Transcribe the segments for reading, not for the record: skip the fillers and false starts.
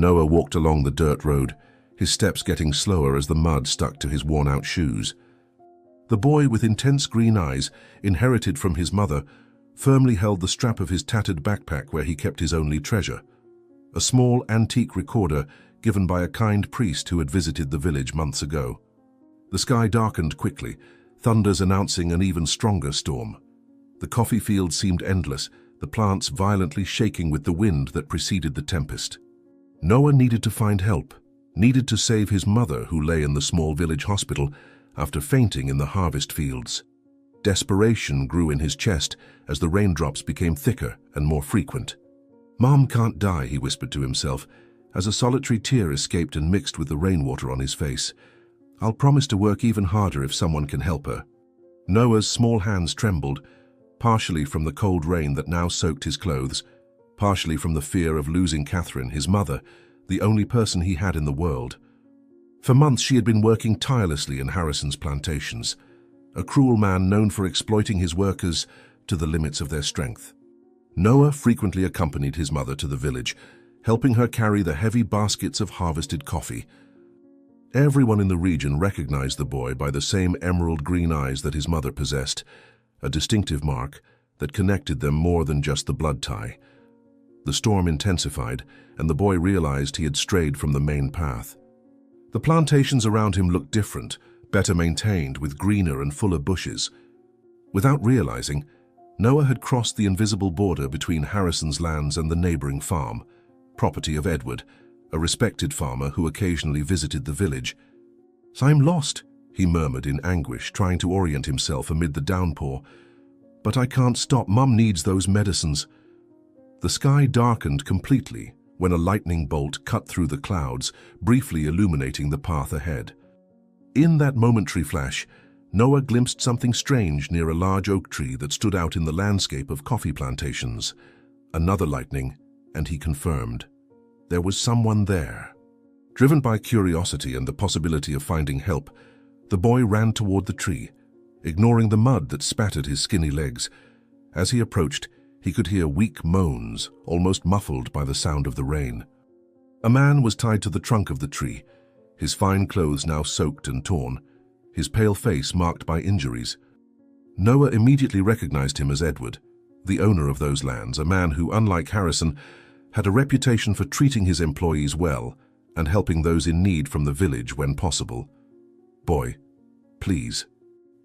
Noah walked along the dirt road, his steps getting slower as the mud stuck to his worn-out shoes. The boy with intense green eyes, inherited from his mother, firmly held the strap of his tattered backpack where he kept his only treasure, a small antique recorder given by a kind priest who had visited the village months ago. The sky darkened quickly, thunders announcing an even stronger storm. The coffee field seemed endless, the plants violently shaking with the wind that preceded the tempest. Noah needed to find help, needed to save his mother who lay in the small village hospital after fainting in the harvest fields. Desperation grew in his chest as the raindrops became thicker and more frequent. "Mom can't die," he whispered to himself, as a solitary tear escaped and mixed with the rainwater on his face. "I'll promise to work even harder if someone can help her." Noah's small hands trembled, partially from the cold rain that now soaked his clothes, partially from the fear of losing Catherine, his mother, the only person he had in the world. For months she had been working tirelessly in Harrison's plantations, a cruel man known for exploiting his workers to the limits of their strength. Noah frequently accompanied his mother to the village, helping her carry the heavy baskets of harvested coffee. Everyone in the region recognized the boy by the same emerald green eyes that his mother possessed, a distinctive mark that connected them more than just the blood tie. The storm intensified, and the boy realized he had strayed from the main path. The plantations around him looked different, better maintained, with greener and fuller bushes. Without realizing, Noah had crossed the invisible border between Harrison's lands and the neighboring farm, property of Edward, a respected farmer who occasionally visited the village. "I'm lost," he murmured in anguish, trying to orient himself amid the downpour. "But I can't stop. Mum needs those medicines." The sky darkened completely when a lightning bolt cut through the clouds, briefly illuminating the path ahead. In that momentary flash, Noah glimpsed something strange near a large oak tree that stood out in the landscape of coffee plantations. Another lightning, and he confirmed. There was someone there. Driven by curiosity and the possibility of finding help, the boy ran toward the tree, ignoring the mud that spattered his skinny legs. As he approached, he could hear weak moans, almost muffled by the sound of the rain. A man was tied to the trunk of the tree, his fine clothes now soaked and torn, his pale face marked by injuries. Noah immediately recognized him as Edward, the owner of those lands, a man who, unlike Harrison, had a reputation for treating his employees well and helping those in need from the village when possible. "Boy, please,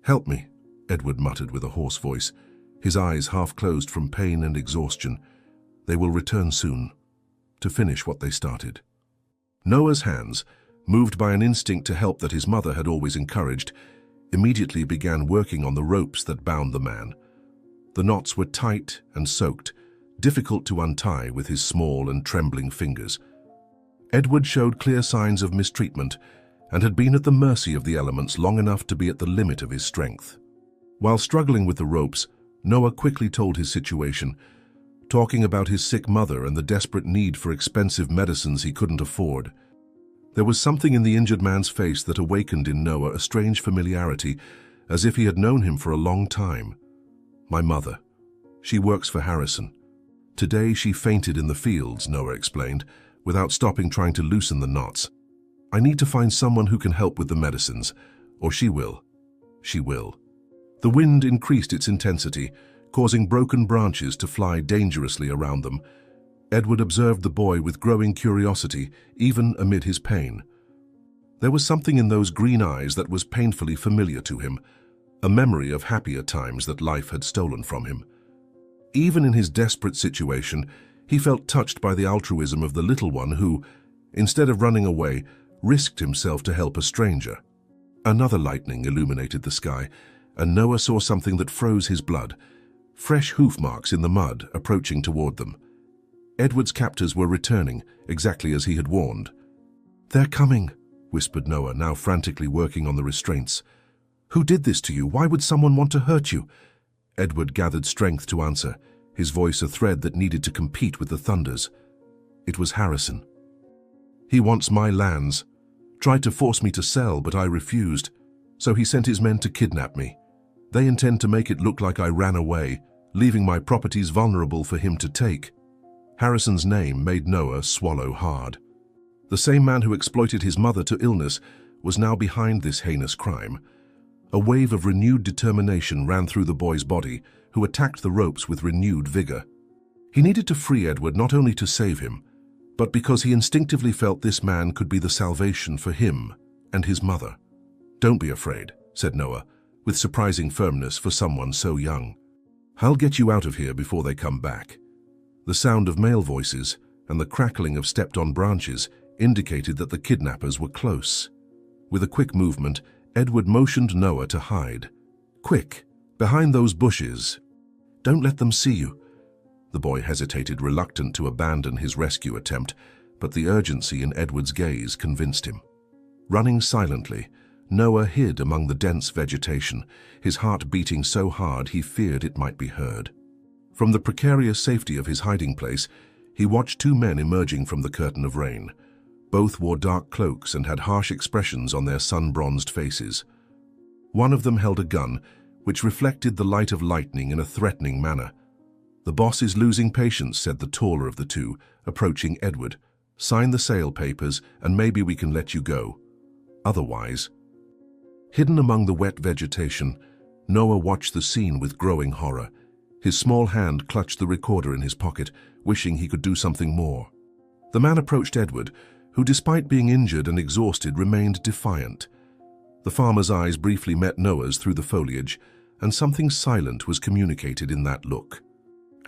help me," Edward muttered with a hoarse voice, his eyes half closed from pain and exhaustion. "They will return soon, to finish what they started." Noah's hands, moved by an instinct to help that his mother had always encouraged, immediately began working on the ropes that bound the man. The knots were tight and soaked, difficult to untie with his small and trembling fingers. Edward showed clear signs of mistreatment and had been at the mercy of the elements long enough to be at the limit of his strength. While struggling with the ropes, Noah quickly told his situation, talking about his sick mother and the desperate need for expensive medicines he couldn't afford. There was something in the injured man's face that awakened in Noah a strange familiarity, as if he had known him for a long time. "My mother. She works for Harrison. Today she fainted in the fields," Noah explained, without stopping trying to loosen the knots. "I need to find someone who can help with the medicines, or she will. She will." The wind increased its intensity, causing broken branches to fly dangerously around them. Edward observed the boy with growing curiosity, even amid his pain. There was something in those green eyes that was painfully familiar to him, a memory of happier times that life had stolen from him. Even in his desperate situation, he felt touched by the altruism of the little one who, instead of running away, risked himself to help a stranger. Another lightning illuminated the sky, and Noah saw something that froze his blood, fresh hoof marks in the mud approaching toward them. Edward's captors were returning, exactly as he had warned. "They're coming," whispered Noah, now frantically working on the restraints. "Who did this to you? Why would someone want to hurt you?" Edward gathered strength to answer, his voice a thread that needed to compete with the thunders. "It was Harrison. He wants my lands. Tried to force me to sell, but I refused. So he sent his men to kidnap me. They intend to make it look like I ran away, leaving my properties vulnerable for him to take." Harrison's name made Noah swallow hard. The same man who exploited his mother to illness was now behind this heinous crime. A wave of renewed determination ran through the boy's body, who attacked the ropes with renewed vigor. He needed to free Edward not only to save him, but because he instinctively felt this man could be the salvation for him and his mother. "Don't be afraid," said Noah, with surprising firmness for someone so young. "I'll get you out of here before they come back." The sound of male voices and the crackling of stepped-on branches indicated that the kidnappers were close. With a quick movement, Edward motioned Noah to hide. "Quick, behind those bushes. Don't let them see you." The boy hesitated, reluctant to abandon his rescue attempt, but the urgency in Edward's gaze convinced him. Running silently, Noah hid among the dense vegetation, his heart beating so hard he feared it might be heard. From the precarious safety of his hiding place, he watched two men emerging from the curtain of rain. Both wore dark cloaks and had harsh expressions on their sun-bronzed faces. One of them held a gun, which reflected the light of lightning in a threatening manner. "The boss is losing patience," said the taller of the two, approaching Edward. "Sign the sale papers, and maybe we can let you go. Otherwise—" Hidden among the wet vegetation, Noah watched the scene with growing horror. His small hand clutched the recorder in his pocket, wishing he could do something more. The man approached Edward, who, despite being injured and exhausted, remained defiant. The farmer's eyes briefly met Noah's through the foliage, and something silent was communicated in that look.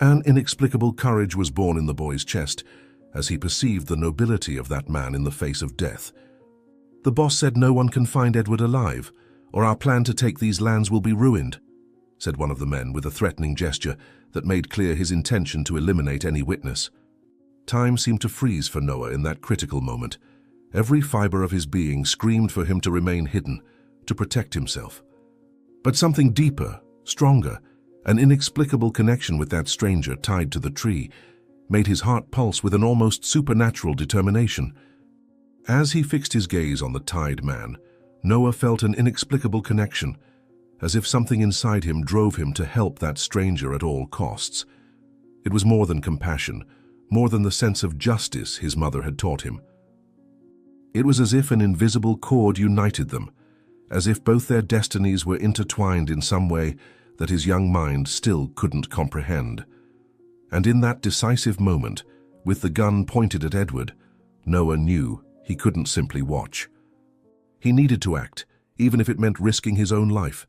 An inexplicable courage was born in the boy's chest as he perceived the nobility of that man in the face of death. "The boss said no one can find Edward alive, or our plan to take these lands will be ruined," said one of the men with a threatening gesture that made clear his intention to eliminate any witness. Time seemed to freeze for Noah in that critical moment. Every fiber of his being screamed for him to remain hidden, to protect himself. But something deeper, stronger, an inexplicable connection with that stranger tied to the tree, made his heart pulse with an almost supernatural determination. As he fixed his gaze on the tied man, Noah felt an inexplicable connection, as if something inside him drove him to help that stranger at all costs. It was more than compassion, more than the sense of justice his mother had taught him. It was as if an invisible cord united them, as if both their destinies were intertwined in some way that his young mind still couldn't comprehend. And in that decisive moment, with the gun pointed at Edward, Noah knew he couldn't simply watch. He needed to act, even if it meant risking his own life.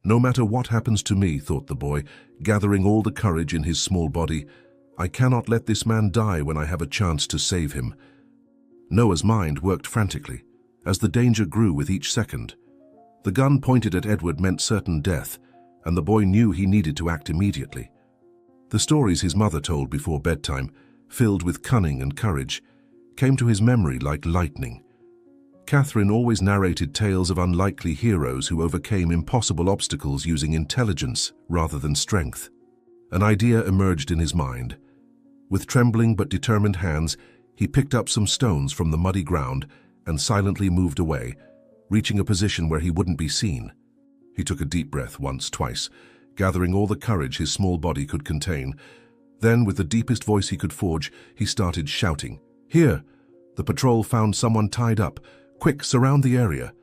"No matter what happens to me," thought the boy, gathering all the courage in his small body, "I cannot let this man die when I have a chance to save him." Noah's mind worked frantically, as the danger grew with each second. The gun pointed at Edward meant certain death, and the boy knew he needed to act immediately. The stories his mother told before bedtime, filled with cunning and courage, came to his memory like lightning. Catherine always narrated tales of unlikely heroes who overcame impossible obstacles using intelligence rather than strength. An idea emerged in his mind. With trembling but determined hands, he picked up some stones from the muddy ground and silently moved away, reaching a position where he wouldn't be seen. He took a deep breath once, twice, gathering all the courage his small body could contain. Then, with the deepest voice he could forge, he started shouting, "Here! The patrol found someone tied up. Quick, surround the area."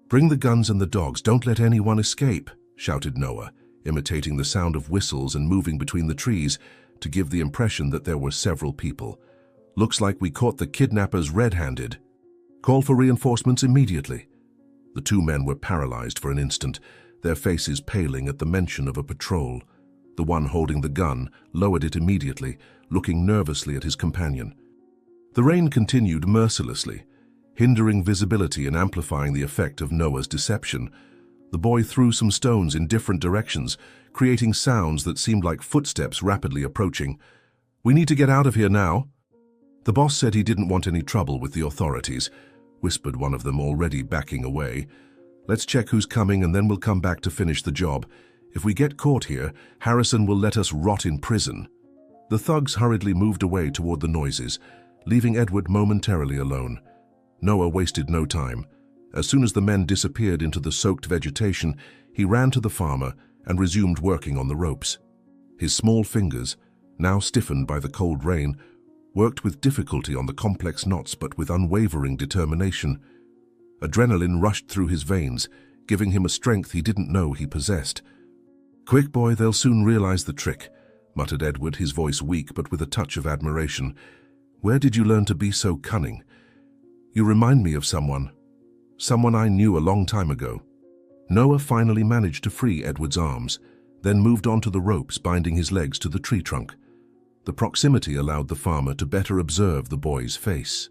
"Bring the guns and the dogs. Don't let anyone escape," shouted Noah, imitating the sound of whistles and moving between the trees to give the impression that there were several people. "Looks like we caught the kidnappers red-handed. Call for reinforcements immediately." The two men were paralyzed for an instant, their faces paling at the mention of a patrol. The one holding the gun lowered it immediately, looking nervously at his companion. The rain continued mercilessly, hindering visibility and amplifying the effect of Noah's deception. The boy threw some stones in different directions, creating sounds that seemed like footsteps rapidly approaching. "We need to get out of here now." "The boss said he didn't want any trouble with the authorities," whispered one of them, already backing away. "Let's check who's coming and then we'll come back to finish the job. If we get caught here, Harrison will let us rot in prison." The thugs hurriedly moved away toward the noises, leaving Edward momentarily alone. Noah wasted no time. As soon as the men disappeared into the soaked vegetation, he ran to the farmer and resumed working on the ropes. His small fingers, now stiffened by the cold rain, worked with difficulty on the complex knots but with unwavering determination. Adrenaline rushed through his veins, giving him a strength he didn't know he possessed. "Quick, boy, they'll soon realize the trick," muttered Edward, his voice weak but with a touch of admiration. "Where did you learn to be so cunning? You remind me of someone I knew a long time ago." Noah finally managed to free Edward's arms, then moved on to the ropes binding his legs to the tree trunk. The proximity allowed the farmer to better observe the boy's face.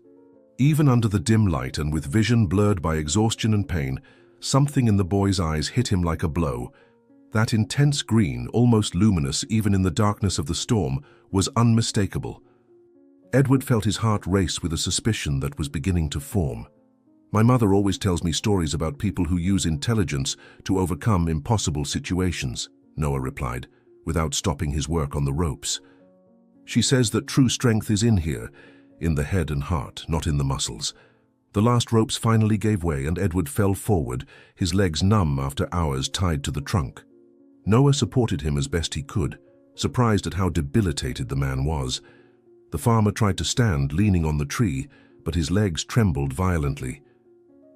Even under the dim light and with vision blurred by exhaustion and pain, something in the boy's eyes hit him like a blow. That intense green, almost luminous even in the darkness of the storm, was unmistakable. Edward felt his heart race with a suspicion that was beginning to form. "My mother always tells me stories about people who use intelligence to overcome impossible situations," Noah replied, without stopping his work on the ropes. "She says that true strength is in here, in the head and heart, not in the muscles." The last ropes finally gave way and Edward fell forward, his legs numb after hours tied to the trunk. Noah supported him as best he could, surprised at how debilitated the man was. The farmer tried to stand, leaning on the tree, but his legs trembled violently.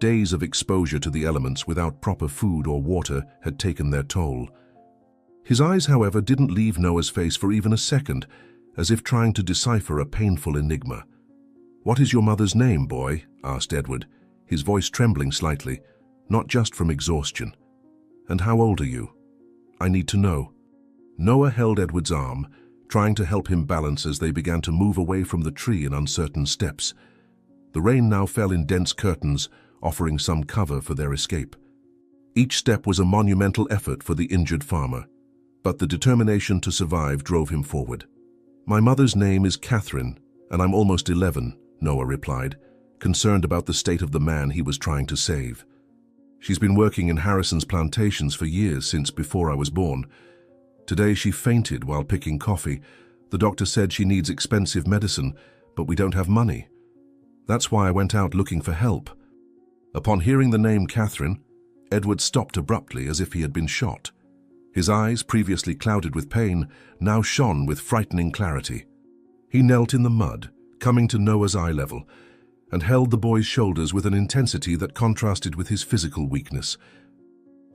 Days of exposure to the elements without proper food or water had taken their toll. His eyes, however, didn't leave Noah's face for even a second, as if trying to decipher a painful enigma. "What is your mother's name, boy?" asked Edward, his voice trembling slightly, not just from exhaustion. "And how old are you? I need to know." Noah held Edward's arm, trying to help him balance as they began to move away from the tree in uncertain steps. The rain now fell in dense curtains, offering some cover for their escape. Each step was a monumental effort for the injured farmer, but the determination to survive drove him forward. "My mother's name is Catherine, and I'm almost 11, Noah replied, concerned about the state of the man he was trying to save. "She's been working in Harrison's plantations for years, since before I was born. Today she fainted while picking coffee. The doctor said she needs expensive medicine, but we don't have money. That's why I went out looking for help." Upon hearing the name Catherine, Edward stopped abruptly as if he had been shot. His eyes, previously clouded with pain, now shone with frightening clarity. He knelt in the mud, coming to Noah's eye level, and held the boy's shoulders with an intensity that contrasted with his physical weakness.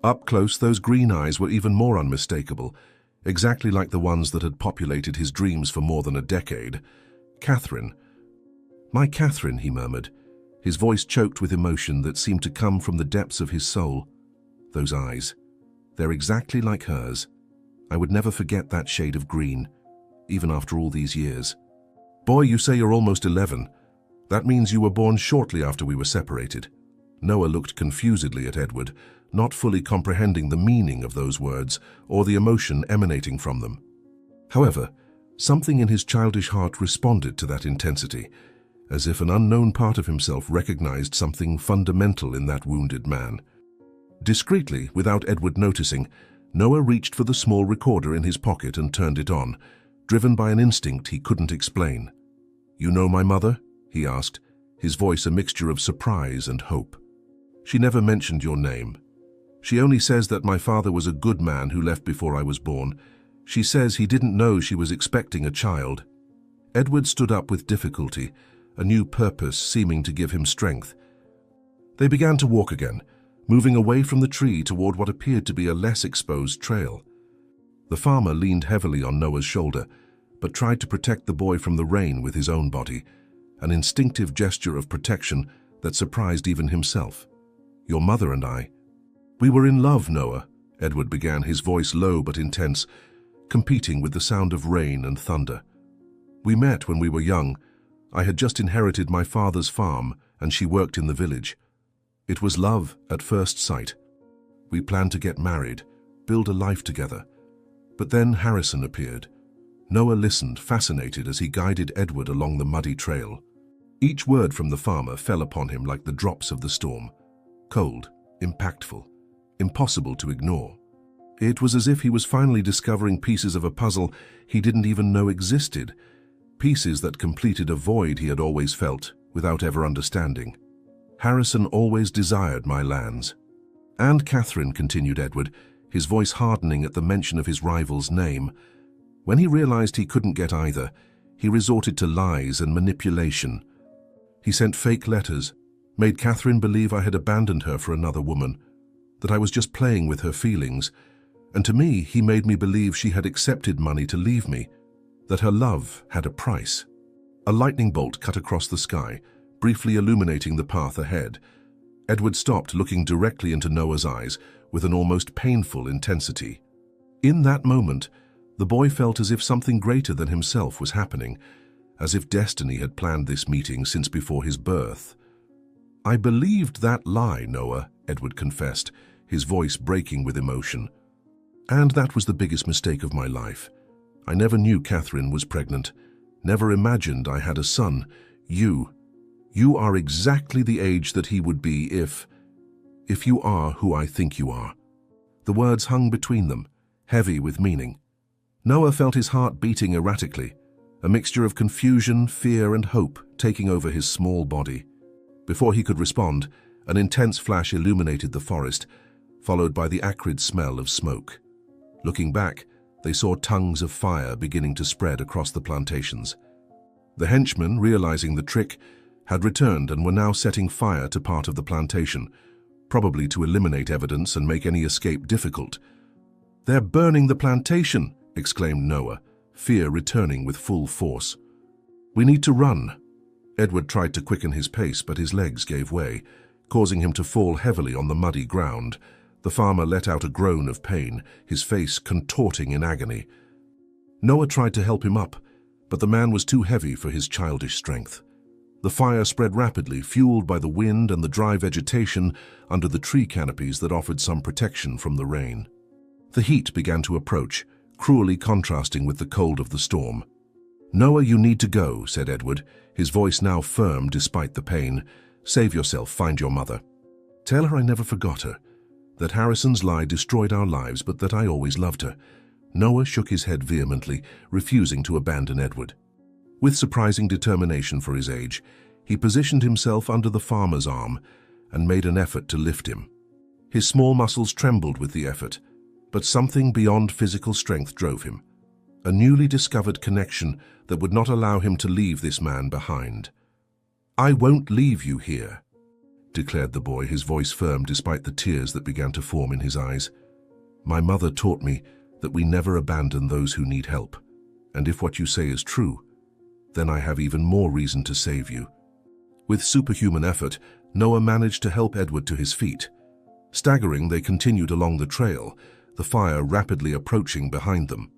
Up close, those green eyes were even more unmistakable, exactly like the ones that had populated his dreams for more than a decade. "Catherine. My Catherine," he murmured, his voice choked with emotion that seemed to come from the depths of his soul. "Those eyes. They're exactly like hers. I would never forget that shade of green, even after all these years." "Boy, you say you're almost 11. That means you were born shortly after we were separated." Noah looked confusedly at Edward, not fully comprehending the meaning of those words or the emotion emanating from them. However, something in his childish heart responded to that intensity, as if an unknown part of himself recognized something fundamental in that wounded man. Discreetly, without Edward noticing, Noah reached for the small recorder in his pocket and turned it on, driven by an instinct he couldn't explain. "You know my mother?" he asked, his voice a mixture of surprise and hope. "She never mentioned your name. She only says that my father was a good man who left before I was born. She says he didn't know she was expecting a child." Edward stood up with difficulty, a new purpose seeming to give him strength. They began to walk again, moving away from the tree toward what appeared to be a less exposed trail. The farmer leaned heavily on Noah's shoulder, but tried to protect the boy from the rain with his own body, an instinctive gesture of protection that surprised even himself. "Your mother and I. We were in love, Noah," Edward began, his voice low but intense, competing with the sound of rain and thunder. "We met when we were young. I had just inherited my father's farm, and she worked in the village. It was love at first sight. We planned to get married, build a life together. But then Harrison appeared." Noah listened, fascinated, as he guided Edward along the muddy trail. Each word from the farmer fell upon him like the drops of the storm. Cold, impactful, impossible to ignore. It was as if he was finally discovering pieces of a puzzle he didn't even know existed, pieces that completed a void he had always felt without ever understanding. "Harrison always desired my lands." "And Catherine," continued Edward, his voice hardening at the mention of his rival's name. When he realized he couldn't get either, he resorted to lies and manipulation. He sent fake letters, made Catherine believe I had abandoned her for another woman, that I was just playing with her feelings, and to me he made me believe she had accepted money to leave me, that her love had a price. A lightning bolt cut across the sky, briefly illuminating the path ahead. Edward stopped, looking directly into Noah's eyes with an almost painful intensity. In that moment, the boy felt as if something greater than himself was happening, as if destiny had planned this meeting since before his birth. "I believed that lie, Noah," Edward confessed, his voice breaking with emotion. "And that was the biggest mistake of my life. I never knew Catherine was pregnant, never imagined I had a son. You are exactly the age that he would be if you are who I think you are." The words hung between them, heavy with meaning. Noah felt his heart beating erratically, a mixture of confusion, fear, and hope taking over his small body. Before he could respond, an intense flash illuminated the forest, followed by the acrid smell of smoke. Looking back, they saw tongues of fire beginning to spread across the plantations. The henchmen, realizing the trick, had returned and were now setting fire to part of the plantation, probably to eliminate evidence and make any escape difficult. "They're burning the plantation!" exclaimed Noah, fear returning with full force. "We need to run." Edward tried to quicken his pace, but his legs gave way, causing him to fall heavily on the muddy ground. The farmer let out a groan of pain, his face contorting in agony. Noah tried to help him up, but the man was too heavy for his childish strength. The fire spread rapidly, fueled by the wind and the dry vegetation under the tree canopies that offered some protection from the rain. The heat began to approach, cruelly contrasting with the cold of the storm. "Noah, you need to go," said Edward, his voice now firm despite the pain. "Save yourself, find your mother. Tell her I never forgot her, that Harrison's lie destroyed our lives, but that I always loved her." Noah shook his head vehemently, refusing to abandon Edward. With surprising determination for his age, he positioned himself under the farmer's arm and made an effort to lift him. His small muscles trembled with the effort, but something beyond physical strength drove him. A newly discovered connection that would not allow him to leave this man behind. "I won't leave you here," declared the boy, his voice firm despite the tears that began to form in his eyes. "My mother taught me that we never abandon those who need help, and if what you say is true, then I have even more reason to save you." With superhuman effort, Noah managed to help Edward to his feet. Staggering, they continued along the trail, the fire rapidly approaching behind them.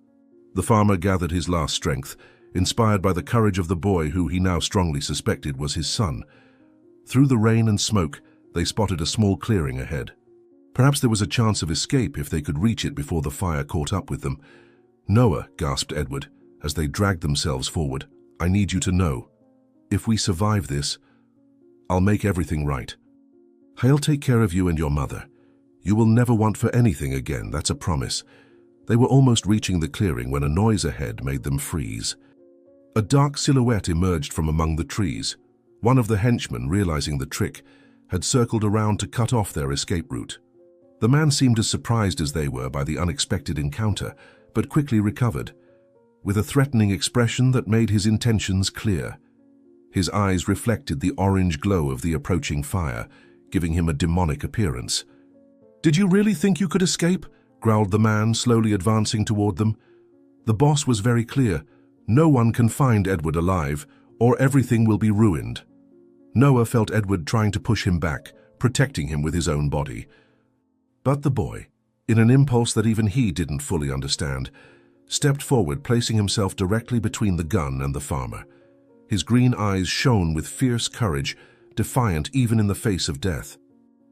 The farmer gathered his last strength, inspired by the courage of the boy who he now strongly suspected was his son. Through the rain and smoke, they spotted a small clearing ahead. Perhaps there was a chance of escape if they could reach it before the fire caught up with them. "Noah," gasped Edward, as they dragged themselves forward, "I need you to know. If we survive this, I'll make everything right. I'll take care of you and your mother. You will never want for anything again, that's a promise." They were almost reaching the clearing when a noise ahead made them freeze. A dark silhouette emerged from among the trees. One of the henchmen, realizing the trick, had circled around to cut off their escape route. The man seemed as surprised as they were by the unexpected encounter, but quickly recovered, with a threatening expression that made his intentions clear. His eyes reflected the orange glow of the approaching fire, giving him a demonic appearance. "Did you really think you could escape?" growled the man, slowly advancing toward them. The boss was very clear. No one can find Edward alive, or everything will be ruined. Noah felt Edward trying to push him back, protecting him with his own body. But the boy, in an impulse that even he didn't fully understand, stepped forward, placing himself directly between the gun and the farmer. His green eyes shone with fierce courage, defiant even in the face of death.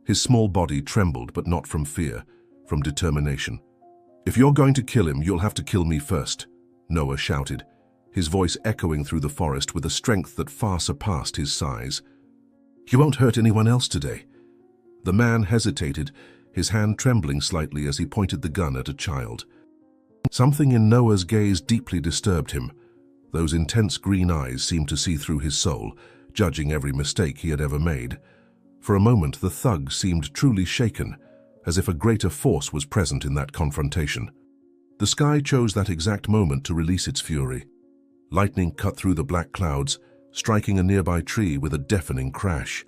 His small body trembled, but not from fear, from determination. "If you're going to kill him, you'll have to kill me first," Noah shouted, his voice echoing through the forest with a strength that far surpassed his size. "You won't hurt anyone else today." The man hesitated, his hand trembling slightly as he pointed the gun at a child. Something in Noah's gaze deeply disturbed him. Those intense green eyes seemed to see through his soul, judging every mistake he had ever made. For a moment, the thug seemed truly shaken, as if a greater force was present in that confrontation. The sky chose that exact moment to release its fury. Lightning cut through the black clouds, striking a nearby tree with a deafening crash.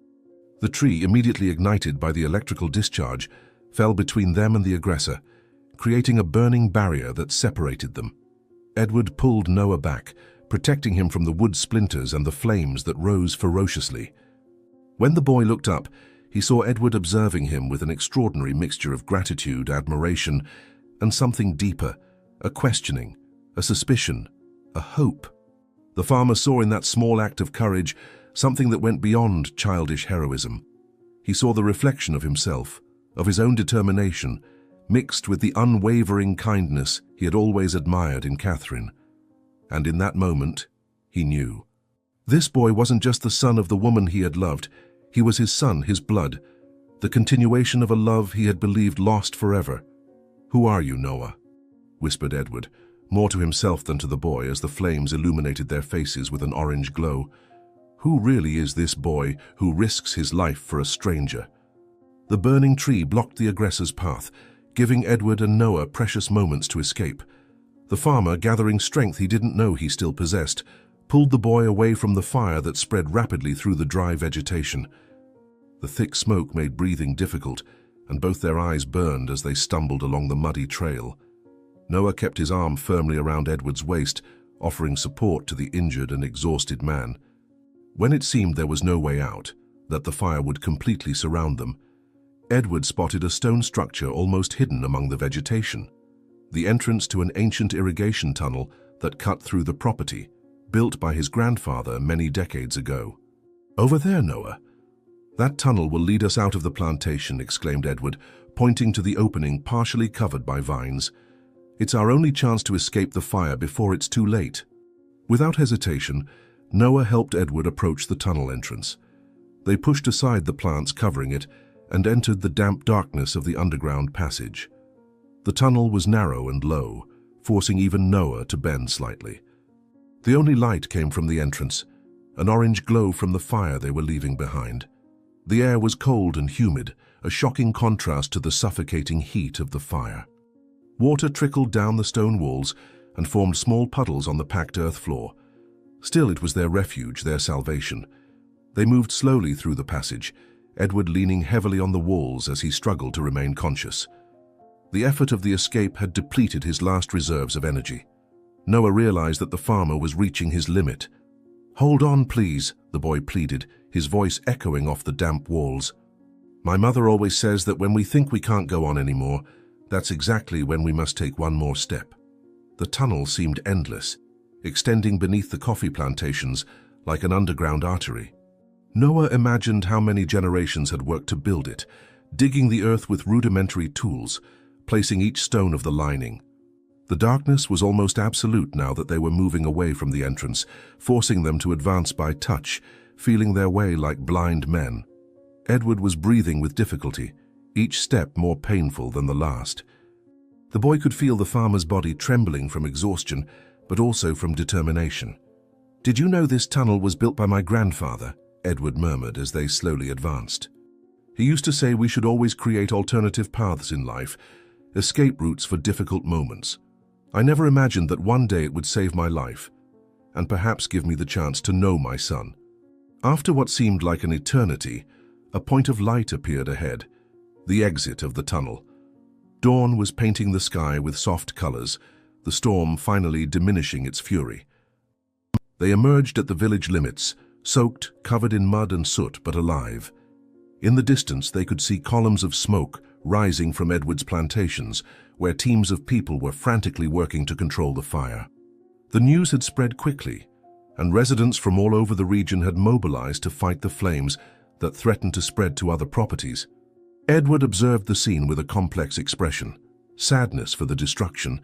The tree, immediately ignited by the electrical discharge, fell between them and the aggressor, creating a burning barrier that separated them. Edward pulled Noah back, protecting him from the wood splinters and the flames that rose ferociously. When the boy looked up, he saw Edward observing him with an extraordinary mixture of gratitude, admiration, and something deeper, a questioning, a suspicion, a hope. The farmer saw in that small act of courage something that went beyond childish heroism. He saw the reflection of himself, of his own determination, mixed with the unwavering kindness he had always admired in Catherine. And in that moment, he knew. This boy wasn't just the son of the woman he had loved. He was his son, his blood, the continuation of a love he had believed lost forever. "Who are you, Noah?" whispered Edward, more to himself than to the boy as the flames illuminated their faces with an orange glow. Who really is this boy who risks his life for a stranger? The burning tree blocked the aggressor's path, giving Edward and Noah precious moments to escape. The farmer, gathering strength he didn't know he still possessed, pulled the boy away from the fire that spread rapidly through the dry vegetation. The thick smoke made breathing difficult, and both their eyes burned as they stumbled along the muddy trail. Noah kept his arm firmly around Edward's waist, offering support to the injured and exhausted man. When it seemed there was no way out, that the fire would completely surround them, Edward spotted a stone structure almost hidden among the vegetation, the entrance to an ancient irrigation tunnel that cut through the property, built by his grandfather many decades ago. "Over there, Noah. That tunnel will lead us out of the plantation," exclaimed Edward, pointing to the opening partially covered by vines. "It's our only chance to escape the fire before it's too late." Without hesitation, Noah helped Edward approach the tunnel entrance. They pushed aside the plants covering it and entered the damp darkness of the underground passage. The tunnel was narrow and low, forcing even Noah to bend slightly. The only light came from the entrance, an orange glow from the fire they were leaving behind. The air was cold and humid, a shocking contrast to the suffocating heat of the fire. Water trickled down the stone walls and formed small puddles on the packed earth floor. Still, it was their refuge, their salvation. They moved slowly through the passage, Edward leaning heavily on the walls as he struggled to remain conscious. The effort of the escape had depleted his last reserves of energy. Noah realized that the farmer was reaching his limit. "Hold on, please," the boy pleaded, his voice echoing off the damp walls. "My mother always says that when we think we can't go on anymore, that's exactly when we must take one more step." The tunnel seemed endless, extending beneath the coffee plantations like an underground artery. Noah imagined how many generations had worked to build it, digging the earth with rudimentary tools, placing each stone of the lining. The darkness was almost absolute now that they were moving away from the entrance, forcing them to advance by touch, feeling their way like blind men. Edward was breathing with difficulty, each step more painful than the last. The boy could feel the farmer's body trembling from exhaustion, but also from determination. "Did you know this tunnel was built by my grandfather?" Edward murmured as they slowly advanced. "He used to say we should always create alternative paths in life, escape routes for difficult moments. I never imagined that one day it would save my life, and perhaps give me the chance to know my son." After what seemed like an eternity, a point of light appeared ahead, the exit of the tunnel. Dawn was painting the sky with soft colors, the storm finally diminishing its fury. They emerged at the village limits, soaked, covered in mud and soot, but alive. In the distance, they could see columns of smoke rising from Edward's plantations, where teams of people were frantically working to control the fire. The news had spread quickly, and residents from all over the region had mobilized to fight the flames that threatened to spread to other properties. Edward observed the scene with a complex expression, sadness for the destruction,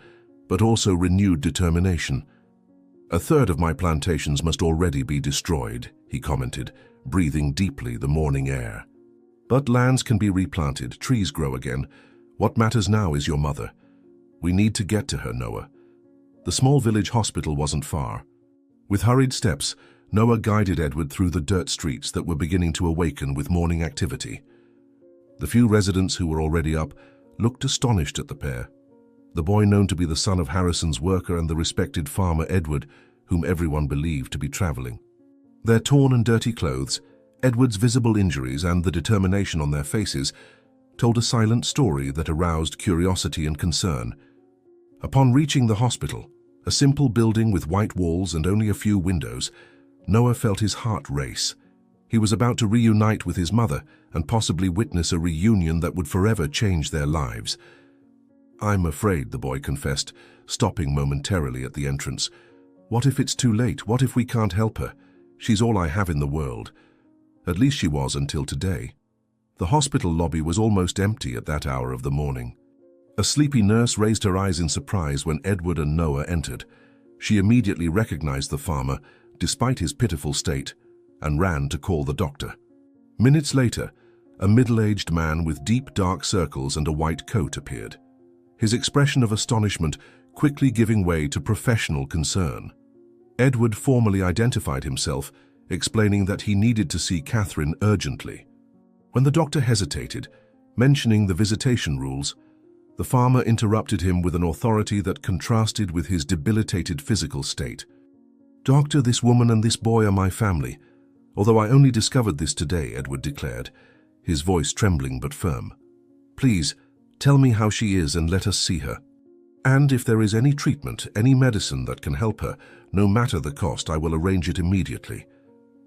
but also renewed determination. "A third of my plantations must already be destroyed," he commented, breathing deeply the morning air. "But lands can be replanted, trees grow again. What matters now is your mother. We need to get to her, Noah." The small village hospital wasn't far. With hurried steps, Noah guided Edward through the dirt streets that were beginning to awaken with morning activity. The few residents who were already up looked astonished at the pair. The boy, known to be the son of Harrison's worker and the respected farmer Edward, whom everyone believed to be traveling. Their torn and dirty clothes, Edward's visible injuries, and the determination on their faces told a silent story that aroused curiosity and concern. Upon reaching the hospital, a simple building with white walls and only a few windows, Noah felt his heart race. He was about to reunite with his mother and possibly witness a reunion that would forever change their lives. "I'm afraid," the boy confessed, stopping momentarily at the entrance. "What if it's too late? What if we can't help her? She's all I have in the world." At least she was until today. The hospital lobby was almost empty at that hour of the morning. A sleepy nurse raised her eyes in surprise when Edward and Noah entered. She immediately recognized the farmer, despite his pitiful state, and ran to call the doctor. Minutes later, a middle-aged man with deep dark circles and a white coat appeared, his expression of astonishment quickly giving way to professional concern. Edward formally identified himself, explaining that he needed to see Catherine urgently. When the doctor hesitated, mentioning the visitation rules, the farmer interrupted him with an authority that contrasted with his debilitated physical state. "Doctor, this woman and this boy are my family. Although I only discovered this today," Edward declared, his voice trembling but firm. "Please, tell me how she is and let us see her. And if there is any treatment, any medicine that can help her, no matter the cost, I will arrange it immediately."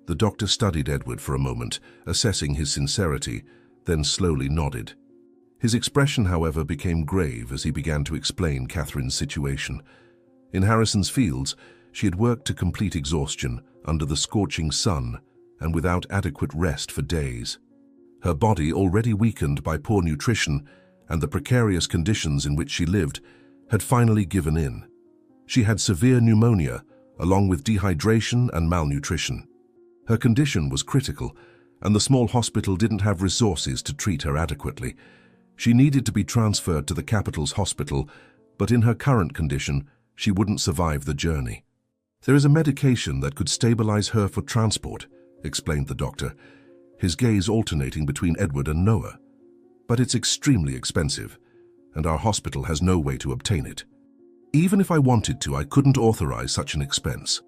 The doctor studied Edward for a moment, assessing his sincerity, then slowly nodded. His expression, however, became grave as he began to explain Catherine's situation. In Harrison's fields, she had worked to complete exhaustion, under the scorching sun, and without adequate rest for days. Her body, already weakened by poor nutrition and the precarious conditions in which she lived, had finally given in. She had severe pneumonia, along with dehydration and malnutrition. Her condition was critical, and the small hospital didn't have resources to treat her adequately. She needed to be transferred to the capital's hospital, but in her current condition, she wouldn't survive the journey. "There is a medication that could stabilize her for transport," explained the doctor, his gaze alternating between Edward and Noah. "But it's extremely expensive, and our hospital has no way to obtain it. Even if I wanted to, I couldn't authorize such an expense."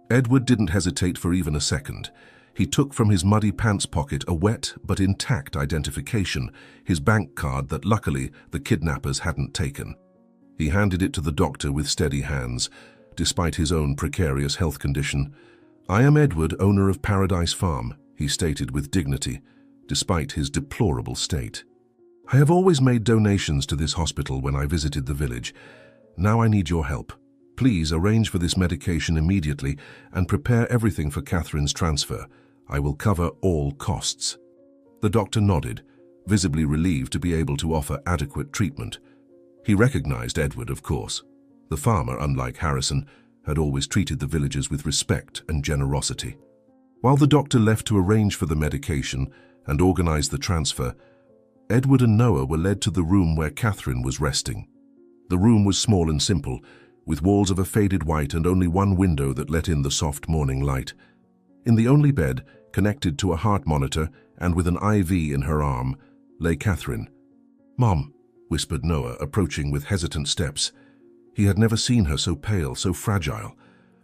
Edward didn't hesitate for even a second. He took from his muddy pants pocket a wet but intact identification, his bank card that luckily the kidnappers hadn't taken. He handed it to the doctor with steady hands, despite his own precarious health condition. "I am Edward, owner of Paradise Farm," he stated with dignity, despite his deplorable state. "I have always made donations to this hospital when I visited the village. Now I need your help. Please arrange for this medication immediately and prepare everything for Catherine's transfer. I will cover all costs." The doctor nodded, visibly relieved to be able to offer adequate treatment. He recognized Edward, of course. The farmer, unlike Harrison, had always treated the villagers with respect and generosity. While the doctor left to arrange for the medication and organize the transfer, Edward and Noah were led to the room where Catherine was resting. The room was small and simple, with walls of a faded white and only one window that let in the soft morning light. In the only bed, connected to a heart monitor and with an IV in her arm, lay Catherine. "Mom," whispered Noah, approaching with hesitant steps. He had never seen her so pale, so fragile.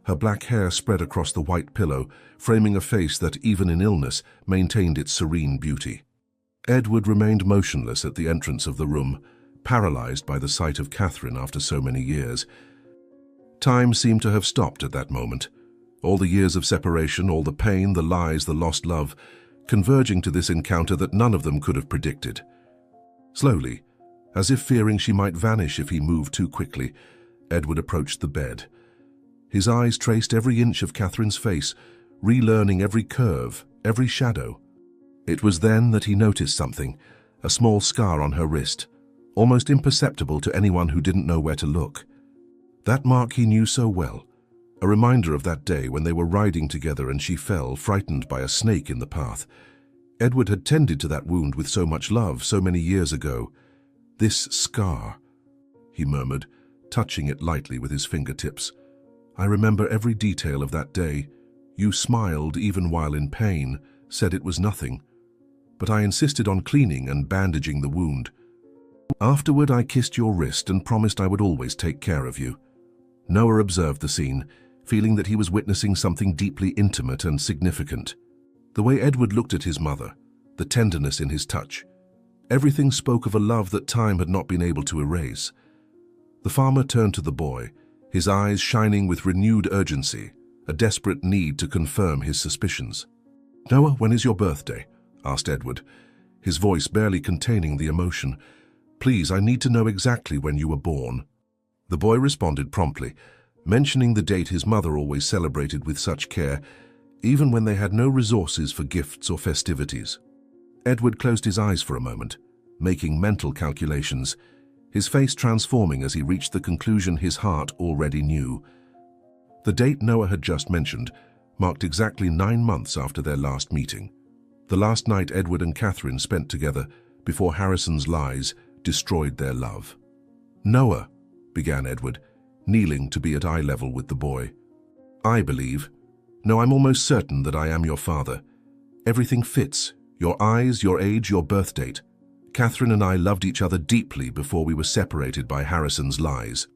Her black hair spread across the white pillow, framing a face that, even in illness, maintained its serene beauty. Edward remained motionless at the entrance of the room, paralyzed by the sight of Catherine after so many years. Time seemed to have stopped at that moment. All the years of separation, all the pain, the lies, the lost love, converging to this encounter that none of them could have predicted. Slowly, as if fearing she might vanish if he moved too quickly, Edward approached the bed. His eyes traced every inch of Catherine's face, relearning every curve, every shadow. It was then that he noticed something, a small scar on her wrist, almost imperceptible to anyone who didn't know where to look. That mark he knew so well, a reminder of that day when they were riding together and she fell, frightened by a snake in the path. Edward had tended to that wound with so much love so many years ago. "This scar," he murmured, touching it lightly with his fingertips. "I remember every detail of that day. You smiled even while in pain, said it was nothing. But I insisted on cleaning and bandaging the wound. Afterward, I kissed your wrist and promised I would always take care of you." Noah observed the scene, feeling that he was witnessing something deeply intimate and significant. The way Edward looked at his mother, the tenderness in his touch, everything spoke of a love that time had not been able to erase. The farmer turned to the boy, his eyes shining with renewed urgency, a desperate need to confirm his suspicions. "Noah, when is your birthday?" asked Edward, his voice barely containing the emotion. "Please, I need to know exactly when you were born." The boy responded promptly, mentioning the date his mother always celebrated with such care, even when they had no resources for gifts or festivities. Edward closed his eyes for a moment, making mental calculations, his face transforming as he reached the conclusion his heart already knew. The date Noah had just mentioned marked exactly 9 months after their last meeting, the last night Edward and Catherine spent together before Harrison's lies destroyed their love. "Noah," began Edward, kneeling to be at eye level with the boy. "I believe, no, I'm almost certain that I am your father. Everything fits, your eyes, your age, your birth date. Catherine and I loved each other deeply before we were separated by Harrison's lies.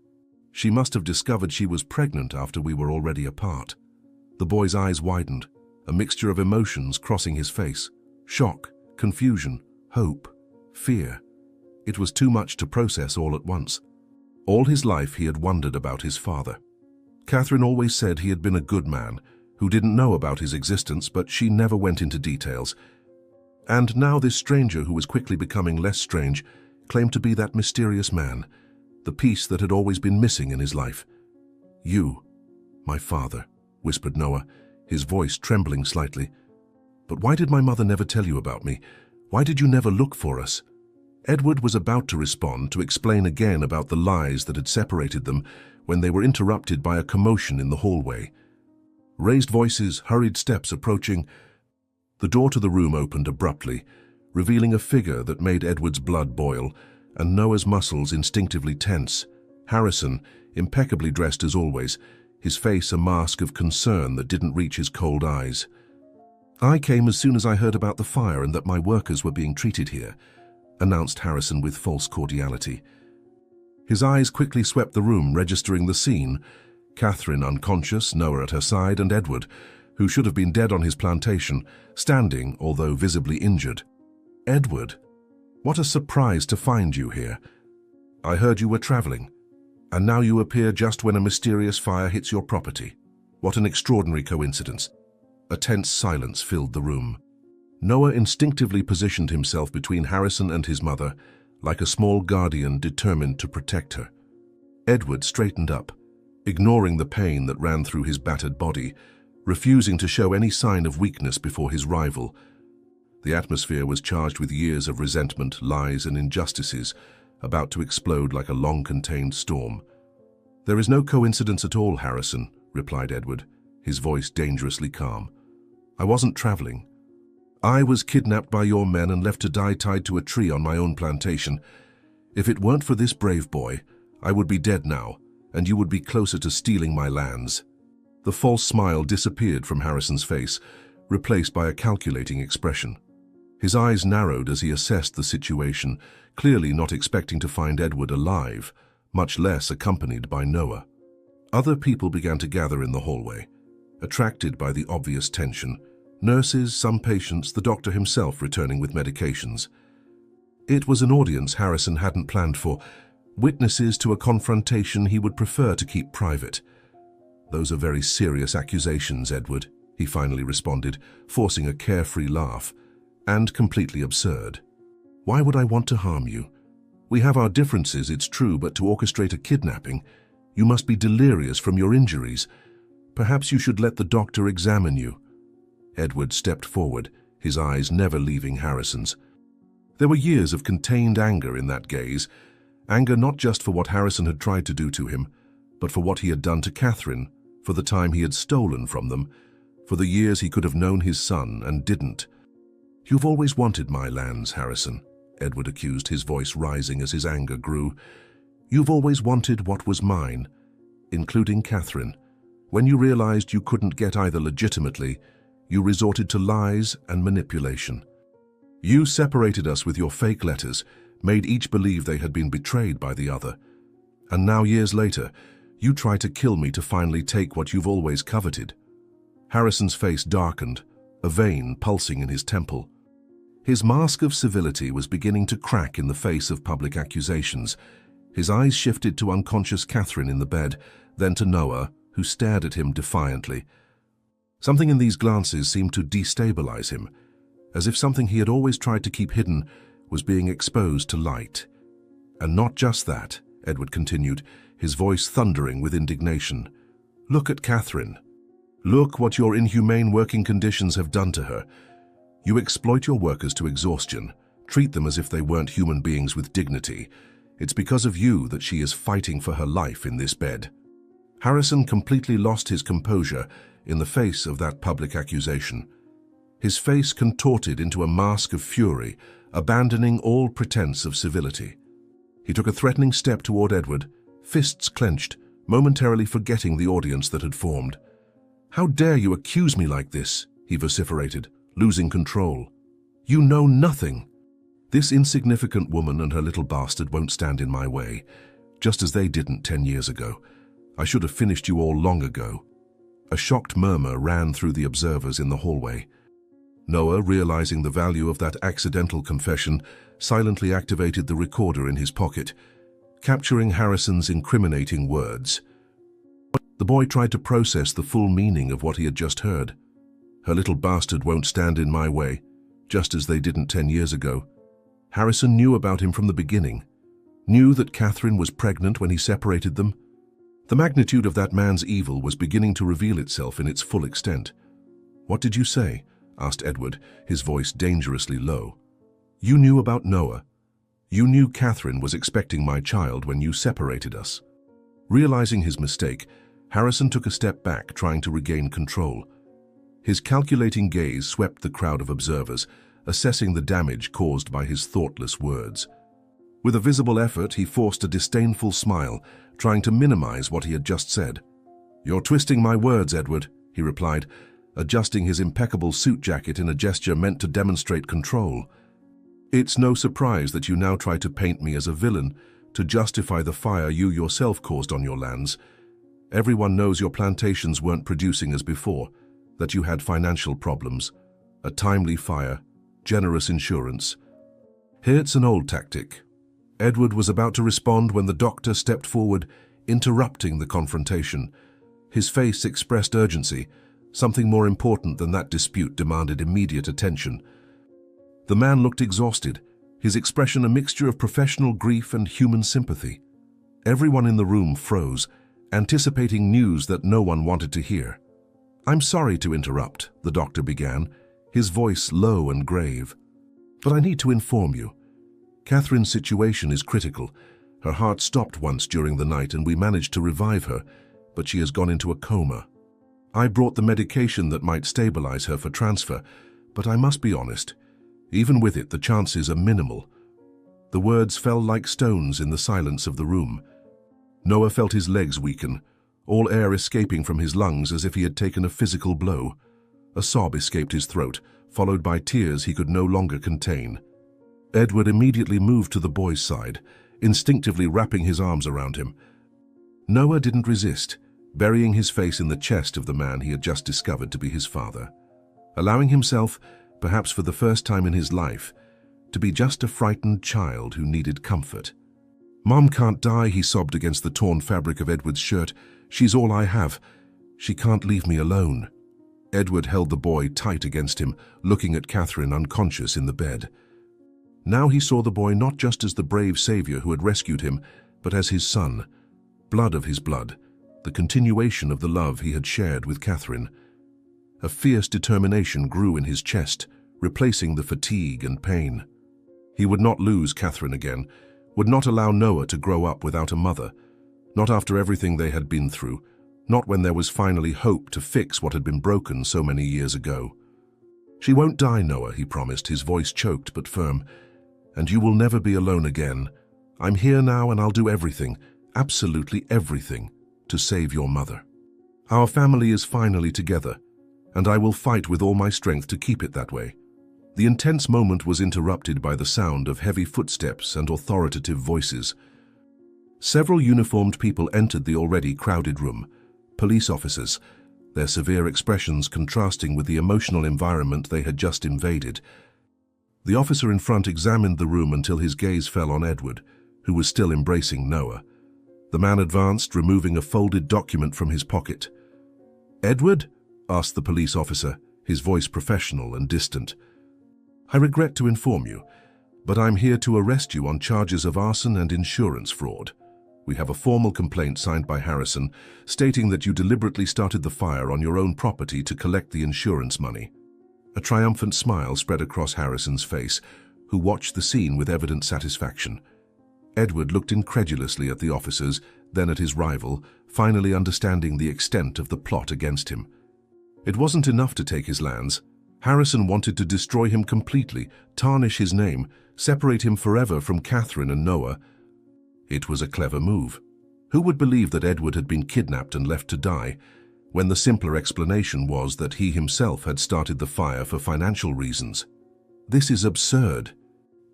She must have discovered she was pregnant after we were already apart." The boy's eyes widened, a mixture of emotions crossing his face. Shock, confusion, hope, fear. It was too much to process all at once. All his life he had wondered about his father. Catherine always said he had been a good man, who didn't know about his existence, but she never went into details. And now this stranger, who was quickly becoming less strange, claimed to be that mysterious man, the piece that had always been missing in his life. "You, my father," whispered Noah, his voice trembling slightly. "But why did my mother never tell you about me? Why did you never look for us?" Edward was about to respond, to explain again about the lies that had separated them, when they were interrupted by a commotion in the hallway. Raised voices, hurried steps approaching. The door to the room opened abruptly, revealing a figure that made Edward's blood boil and Noah's muscles instinctively tense. Harrison, impeccably dressed as always, his face a mask of concern that didn't reach his cold eyes. "I came as soon as I heard about the fire and that my workers were being treated here," announced Harrison with false cordiality. His eyes quickly swept the room, registering the scene. Catherine unconscious, Noah at her side, and Edward, who should have been dead on his plantation, standing, although visibly injured. "Edward, what a surprise to find you here. I heard you were traveling, and now you appear just when a mysterious fire hits your property. What an extraordinary coincidence." A tense silence filled the room. Noah instinctively positioned himself between Harrison and his mother, like a small guardian determined to protect her. Edward straightened up, ignoring the pain that ran through his battered body, refusing to show any sign of weakness before his rival. The atmosphere was charged with years of resentment, lies, and injustices, about to explode like a long-contained storm. "There is no coincidence at all, Harrison," replied Edward, his voice dangerously calm. "I wasn't traveling. I was kidnapped by your men and left to die tied to a tree on my own plantation. If it weren't for this brave boy, I would be dead now, and you would be closer to stealing my lands." The false smile disappeared from Harrison's face, replaced by a calculating expression. His eyes narrowed as he assessed the situation, clearly not expecting to find Edward alive, much less accompanied by Noah. Other people began to gather in the hallway, attracted by the obvious tension. Nurses, some patients, the doctor himself returning with medications. It was an audience Harrison hadn't planned for, witnesses to a confrontation he would prefer to keep private. "Those are very serious accusations, Edward," he finally responded, forcing a carefree laugh, "and completely absurd. Why would I want to harm you? We have our differences, it's true, but to orchestrate a kidnapping, you must be delirious from your injuries. Perhaps you should let the doctor examine you." Edward stepped forward, his eyes never leaving Harrison's. There were years of contained anger in that gaze, anger not just for what Harrison had tried to do to him, but for what he had done to Catherine, for the time he had stolen from them, for the years he could have known his son and didn't. "You've always wanted my lands, Harrison," Edward accused, his voice rising as his anger grew. "You've always wanted what was mine, including Catherine. When you realized you couldn't get either legitimately, you resorted to lies and manipulation. You separated us with your fake letters, made each believe they had been betrayed by the other. And now, years later, You try to kill me to finally take what you've always coveted." Harrison's face darkened, a vein pulsing in his temple. His mask of civility was beginning to crack in the face of public accusations. His eyes shifted to unconscious Catherine in the bed, then to Noah, who stared at him defiantly. Something in these glances seemed to destabilize him, as if something he had always tried to keep hidden was being exposed to light. "And not just that," Edward continued, his voice thundering with indignation. "Look at Catherine. Look what your inhumane working conditions have done to her. You exploit your workers to exhaustion, treat them as if they weren't human beings with dignity. It's because of you that she is fighting for her life in this bed." Harrison completely lost his composure in the face of that public accusation. His face contorted into a mask of fury, abandoning all pretense of civility. He took a threatening step toward Edward, fists clenched, momentarily forgetting the audience that had formed. "How dare you accuse me like this?" he vociferated, losing control. "You know nothing. This insignificant woman and her little bastard won't stand in my way, just as they didn't 10 years ago. I should have finished you all long ago." A shocked murmur ran through the observers in the hallway. Noah, realizing the value of that accidental confession, silently activated the recorder in his pocket, capturing Harrison's incriminating words. The boy tried to process the full meaning of what he had just heard. Her little bastard won't stand in my way, just as they didn't 10 years ago. Harrison knew about him from the beginning, knew that Catherine was pregnant when he separated them. The magnitude of that man's evil was beginning to reveal itself in its full extent. "What did you say?" asked Edward, his voice dangerously low. "You knew about Noah. You knew Catherine was expecting my child when you separated us." Realizing his mistake, Harrison took a step back, trying to regain control. His calculating gaze swept the crowd of observers, assessing the damage caused by his thoughtless words. With a visible effort, he forced a disdainful smile, trying to minimize what he had just said. "You're twisting my words, Edward," he replied, adjusting his impeccable suit jacket in a gesture meant to demonstrate control. "It's no surprise that you now try to paint me as a villain to justify the fire you yourself caused on your lands. Everyone knows your plantations weren't producing as before, that you had financial problems, a timely fire, generous insurance. It's an old tactic." Edward was about to respond when the doctor stepped forward, interrupting the confrontation. His face expressed urgency. Something more important than that dispute demanded immediate attention. The man looked exhausted, his expression a mixture of professional grief and human sympathy. Everyone in the room froze, anticipating news that no one wanted to hear. "I'm sorry to interrupt," the doctor began, his voice low and grave. "But I need to inform you. Catherine's situation is critical. Her heart stopped once during the night and we managed to revive her, but she has gone into a coma. I brought the medication that might stabilize her for transfer, but I must be honest, even with it the chances are minimal." The words fell like stones in the silence of the room. Noah felt his legs weaken, all air escaping from his lungs as if he had taken a physical blow. A sob escaped his throat, followed by tears he could no longer contain. Edward immediately moved to the boy's side, instinctively wrapping his arms around him. Noah didn't resist, burying his face in the chest of the man he had just discovered to be his father, allowing himself, perhaps for the first time in his life, to be just a frightened child who needed comfort. "Mom can't die," he sobbed against the torn fabric of Edward's shirt. "She's all I have. She can't leave me alone." Edward held the boy tight against him, looking at Catherine unconscious in the bed. Now he saw the boy not just as the brave savior who had rescued him, but as his son, blood of his blood, the continuation of the love he had shared with Catherine. A fierce determination grew in his chest, replacing the fatigue and pain. He would not lose Catherine again, would not allow Noah to grow up without a mother, not after everything they had been through, not when there was finally hope to fix what had been broken so many years ago. "She won't die, Noah," he promised, his voice choked but firm. "And you will never be alone again. I'm here now and I'll do everything, absolutely everything, to save your mother. Our family is finally together, and I will fight with all my strength to keep it that way." The intense moment was interrupted by the sound of heavy footsteps and authoritative voices. Several uniformed people entered the already crowded room. Police officers, their severe expressions contrasting with the emotional environment they had just invaded. The officer in front examined the room until his gaze fell on Edward, who was still embracing Noah. The man advanced, removing a folded document from his pocket. "Edward?" asked the police officer, his voice professional and distant. "I regret to inform you, but I'm here to arrest you on charges of arson and insurance fraud. We have a formal complaint signed by Harrison stating that you deliberately started the fire on your own property to collect the insurance money." A triumphant smile spread across Harrison's face, who watched the scene with evident satisfaction. Edward looked incredulously at the officers, then at his rival, finally understanding the extent of the plot against him. It wasn't enough to take his lands. Harrison wanted to destroy him completely, tarnish his name, separate him forever from Catherine and Noah. It was a clever move. Who would believe that Edward had been kidnapped and left to die, when the simpler explanation was that he himself had started the fire for financial reasons? "This is absurd,"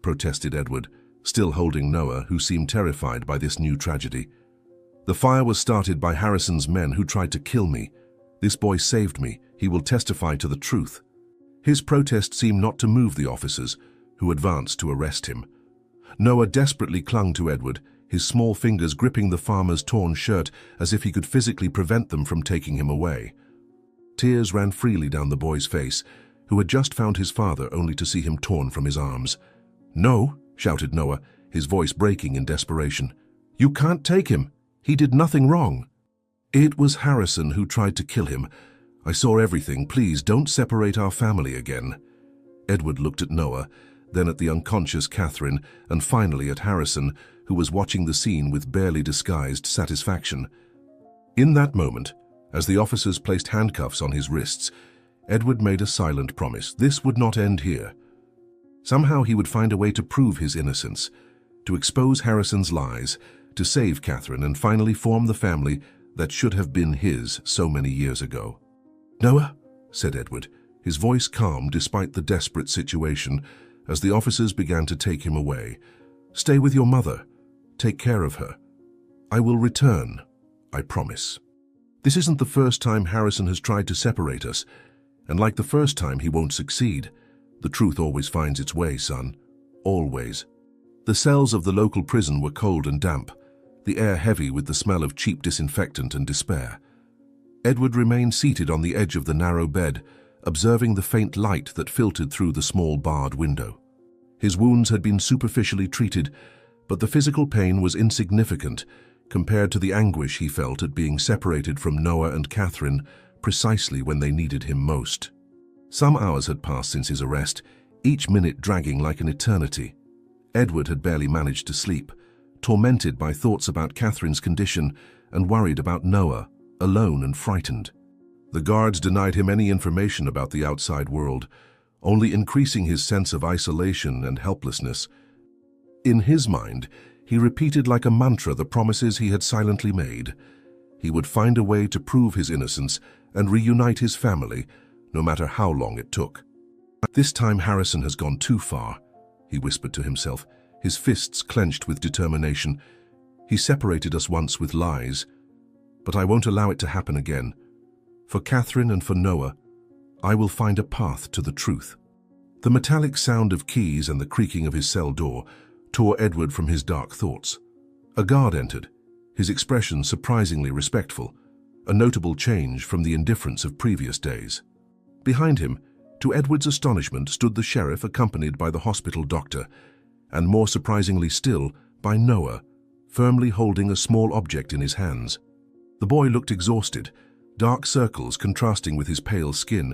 protested Edward, still holding Noah, who seemed terrified by this new tragedy. "The fire was started by Harrison's men who tried to kill me. This boy saved me. He will testify to the truth." His protest seemed not to move the officers, who advanced to arrest him. Noah desperately clung to Edward, his small fingers gripping the farmer's torn shirt as if he could physically prevent them from taking him away. Tears ran freely down the boy's face, who had just found his father only to see him torn from his arms. "No," shouted Noah, his voice breaking in desperation. "You can't take him. He did nothing wrong." "It was Harrison who tried to kill him. I saw everything. Please don't separate our family again." Edward looked at Noah, then at the unconscious Catherine, and finally at Harrison, who was watching the scene with barely disguised satisfaction. In that moment, as the officers placed handcuffs on his wrists, Edward made a silent promise. This would not end here. Somehow he would find a way to prove his innocence, to expose Harrison's lies, to save Catherine, and finally form the family that should have been his so many years ago. "Noah," said Edward, his voice calm despite the desperate situation, as the officers began to take him away. "Stay with your mother. Take care of her. I will return, I promise. This isn't the first time Harrison has tried to separate us, and like the first time, he won't succeed. The truth always finds its way, son. Always." The cells of the local prison were cold and damp, the air heavy with the smell of cheap disinfectant and despair. Edward remained seated on the edge of the narrow bed, observing the faint light that filtered through the small barred window. His wounds had been superficially treated, but the physical pain was insignificant compared to the anguish he felt at being separated from Noah and Catherine precisely when they needed him most. Some hours had passed since his arrest, each minute dragging like an eternity. Edward had barely managed to sleep, tormented by thoughts about Catherine's condition and worried about Noah, alone and frightened. The guards denied him any information about the outside world, only increasing his sense of isolation and helplessness. In his mind, he repeated like a mantra the promises he had silently made. He would find a way to prove his innocence and reunite his family, no matter how long it took. "This time Harrison has gone too far," he whispered to himself, his fists clenched with determination. "He separated us once with lies, but I won't allow it to happen again. For Catherine and for Noah, I will find a path to the truth." The metallic sound of keys and the creaking of his cell door tore Edward from his dark thoughts. A guard entered, his expression surprisingly respectful, a notable change from the indifference of previous days. Behind him, to Edward's astonishment, stood the sheriff accompanied by the hospital doctor, and more surprisingly still, by Noah, firmly holding a small object in his hands. The boy looked exhausted, dark circles contrasting with his pale skin,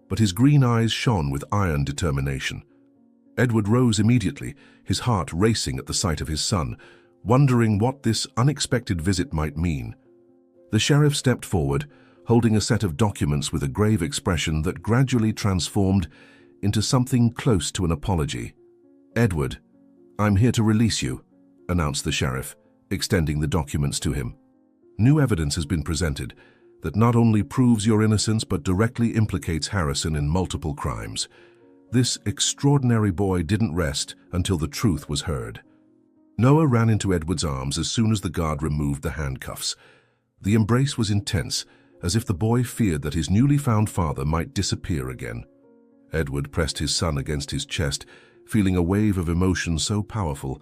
but his green eyes shone with iron determination. Edward rose immediately, his heart racing at the sight of his son, wondering what this unexpected visit might mean. The sheriff stepped forward, holding a set of documents with a grave expression that gradually transformed into something close to an apology. "Edward, I'm here to release you," announced the sheriff, extending the documents to him. "New evidence has been presented that not only proves your innocence but directly implicates Harrison in multiple crimes. This extraordinary boy didn't rest until the truth was heard." Noah ran into Edward's arms as soon as the guard removed the handcuffs. The embrace was intense, as if the boy feared that his newly found father might disappear again. Edward pressed his son against his chest, feeling a wave of emotion so powerful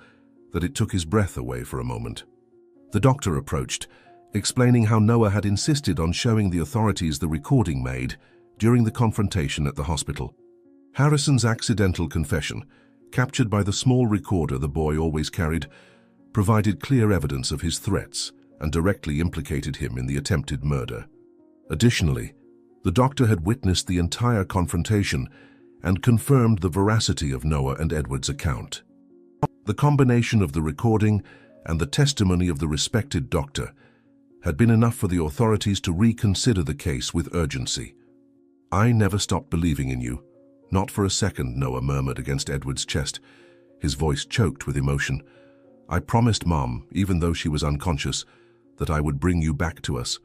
that it took his breath away for a moment. The doctor approached, explaining how Noah had insisted on showing the authorities the recording made during the confrontation at the hospital. Harrison's accidental confession, captured by the small recorder the boy always carried, provided clear evidence of his threats and directly implicated him in the attempted murder. Additionally, the doctor had witnessed the entire confrontation and confirmed the veracity of Noah and Edward's account. The combination of the recording and the testimony of the respected doctor had been enough for the authorities to reconsider the case with urgency. "I never stopped believing in you. Not for a second," Noah murmured against Edward's chest, his voice choked with emotion. "I promised Mom, even though she was unconscious, that I would bring you back to us,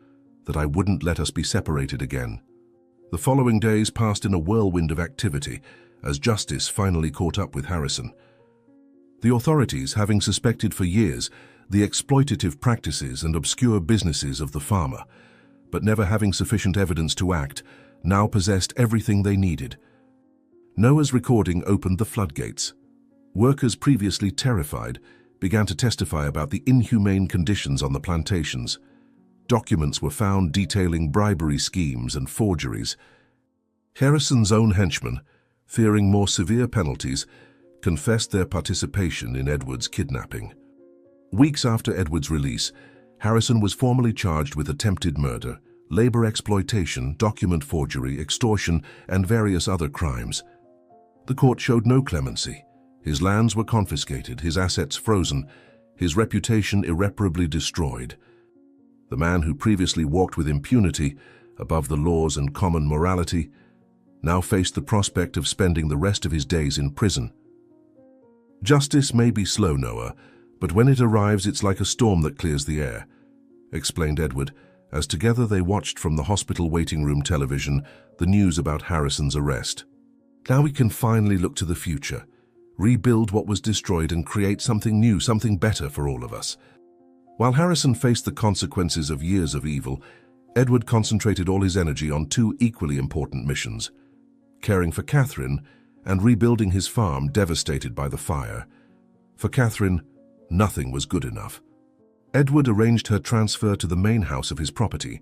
that I wouldn't let us be separated again." The following days passed in a whirlwind of activity as justice finally caught up with Harrison. The authorities, having suspected for years the exploitative practices and obscure businesses of the farmer, but never having sufficient evidence to act, now possessed everything they needed. Noah's recording opened the floodgates. Workers previously terrified began to testify about the inhumane conditions on the plantations. Documents were found detailing bribery schemes and forgeries. Harrison's own henchmen, fearing more severe penalties, confessed their participation in Edward's kidnapping. Weeks after Edward's release, Harrison was formally charged with attempted murder, labor exploitation, document forgery, extortion, and various other crimes. The court showed no clemency. His lands were confiscated, his assets frozen, his reputation irreparably destroyed. The man who previously walked with impunity, above the laws and common morality, now faced the prospect of spending the rest of his days in prison. "Justice may be slow, Noah, but when it arrives it's like a storm that clears the air," explained Edward, as together they watched from the hospital waiting room television the news about Harrison's arrest. "Now we can finally look to the future, rebuild what was destroyed and create something new, something better for all of us." While Harrison faced the consequences of years of evil, Edward concentrated all his energy on two equally important missions: caring for Catherine and rebuilding his farm devastated by the fire. For Catherine, nothing was good enough. Edward arranged her transfer to the main house of his property,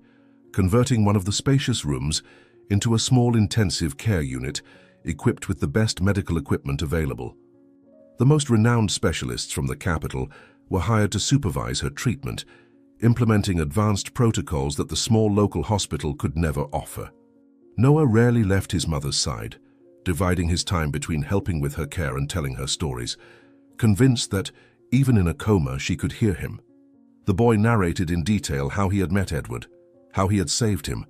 converting one of the spacious rooms into a small intensive care unit equipped with the best medical equipment available. The most renowned specialists from the capital were hired to supervise her treatment, implementing advanced protocols that the small local hospital could never offer. Noah rarely left his mother's side, dividing his time between helping with her care and telling her stories, convinced that, even in a coma, she could hear him. The boy narrated in detail how he had met Edward, how he had saved him,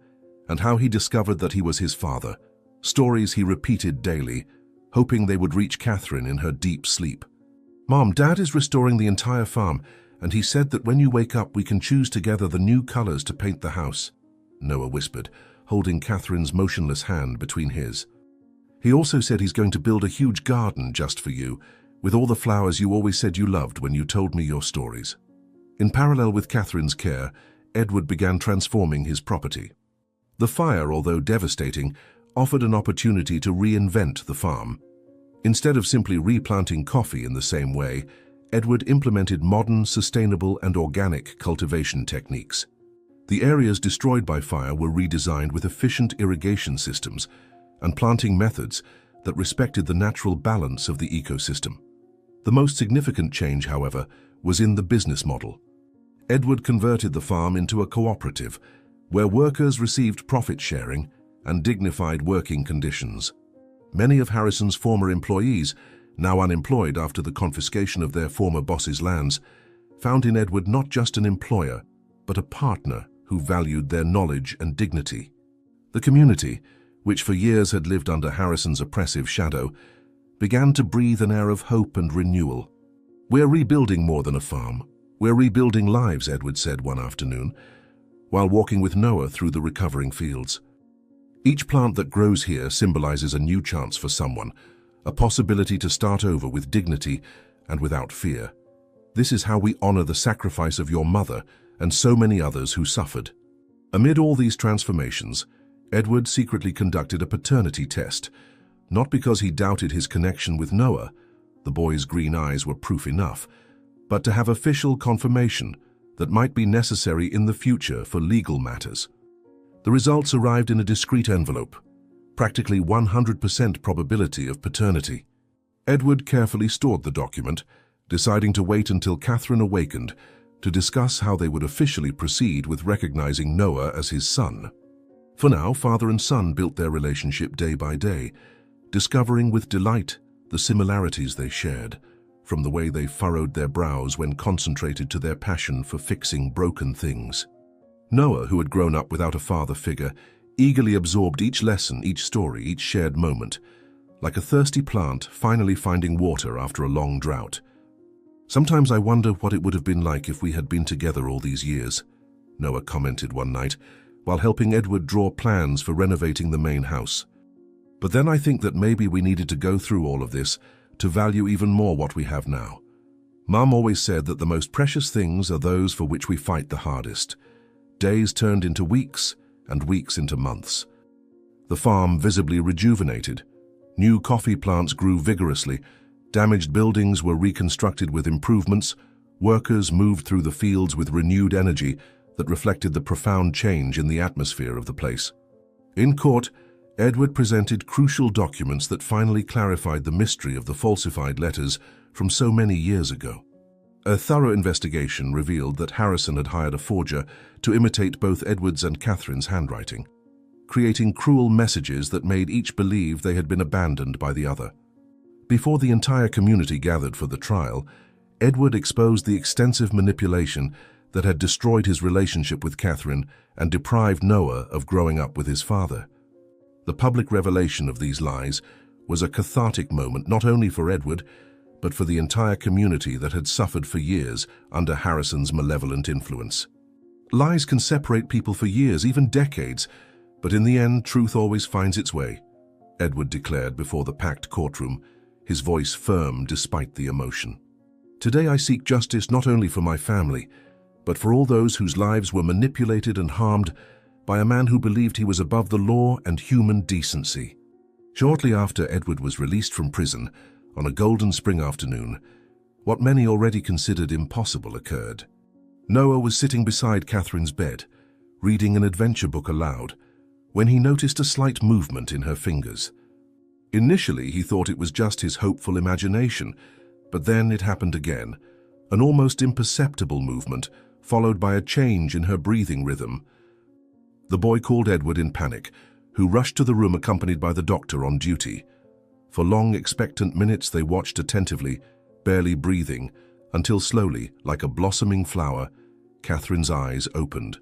and how he discovered that he was his father, stories he repeated daily, hoping they would reach Catherine in her deep sleep. "Mom, Dad is restoring the entire farm, and he said that when you wake up we can choose together the new colors to paint the house," Noah whispered, holding Catherine's motionless hand between his. "He also said he's going to build a huge garden just for you, with all the flowers you always said you loved when you told me your stories." In parallel with Catherine's care, Edward began transforming his property. The fire, although devastating, offered an opportunity to reinvent the farm. Instead of simply replanting coffee in the same way, Edward implemented modern, sustainable, and organic cultivation techniques. The areas destroyed by fire were redesigned with efficient irrigation systems and planting methods that respected the natural balance of the ecosystem. The most significant change, however, was in the business model. Edward converted the farm into a cooperative, where workers received profit sharing and dignified working conditions. Many of Harrison's former employees, now unemployed after the confiscation of their former boss's lands, found in Edward not just an employer, but a partner who valued their knowledge and dignity. The community, which for years had lived under Harrison's oppressive shadow, began to breathe an air of hope and renewal. "We're rebuilding more than a farm. We're rebuilding lives," Edward said one afternoon, while walking with Noah through the recovering fields. "Each plant that grows here symbolizes a new chance for someone, a possibility to start over with dignity and without fear." This is how we honor the sacrifice of your mother and so many others who suffered." Amid all these transformations, Edward secretly conducted a paternity test, not because he doubted his connection with Noah, the boy's green eyes were proof enough, but to have official confirmation that might be necessary in the future for legal matters. The results arrived in a discreet envelope, practically 100% probability of paternity. Edward carefully stored the document, deciding to wait until Catherine awakened to discuss how they would officially proceed with recognizing Noah as his son. For now, father and son built their relationship day by day, discovering with delight the similarities they shared, from the way they furrowed their brows when concentrated to their passion for fixing broken things. Noah, who had grown up without a father figure, eagerly absorbed each lesson, each story, each shared moment, like a thirsty plant finally finding water after a long drought. "Sometimes I wonder what it would have been like if we had been together all these years," Noah commented one night, while helping Edward draw plans for renovating the main house. "But then I think that maybe we needed to go through all of this to value even more what we have now. Mom always said that the most precious things are those for which we fight the hardest." Days turned into weeks, and weeks into months. The farm visibly rejuvenated. New coffee plants grew vigorously, damaged buildings were reconstructed with improvements, workers moved through the fields with renewed energy that reflected the profound change in the atmosphere of the place. In court, Edward presented crucial documents that finally clarified the mystery of the falsified letters from so many years ago. A thorough investigation revealed that Harrison had hired a forger to imitate both Edward's and Catherine's handwriting, creating cruel messages that made each believe they had been abandoned by the other. Before the entire community gathered for the trial, Edward exposed the extensive manipulation that had destroyed his relationship with Catherine and deprived Noah of growing up with his father. The public revelation of these lies was a cathartic moment not only for Edward, but for the entire community that had suffered for years under Harrison's malevolent influence. Lies can separate people for years, even decades, but in the end, truth always finds its way, Edward declared before the packed courtroom, his voice firm despite the emotion. "Today I seek justice not only for my family, but for all those whose lives were manipulated and harmed by a man who believed he was above the law and human decency." Shortly after Edward was released from prison, on a golden spring afternoon, what many already considered impossible occurred. Noah was sitting beside Catherine's bed, reading an adventure book aloud, when he noticed a slight movement in her fingers. Initially, he thought it was just his hopeful imagination, but then it happened again, an almost imperceptible movement, followed by a change in her breathing rhythm. The boy called Edward in panic, who rushed to the room accompanied by the doctor on duty. For long, expectant minutes they watched attentively, barely breathing, until slowly, like a blossoming flower, Catherine's eyes opened.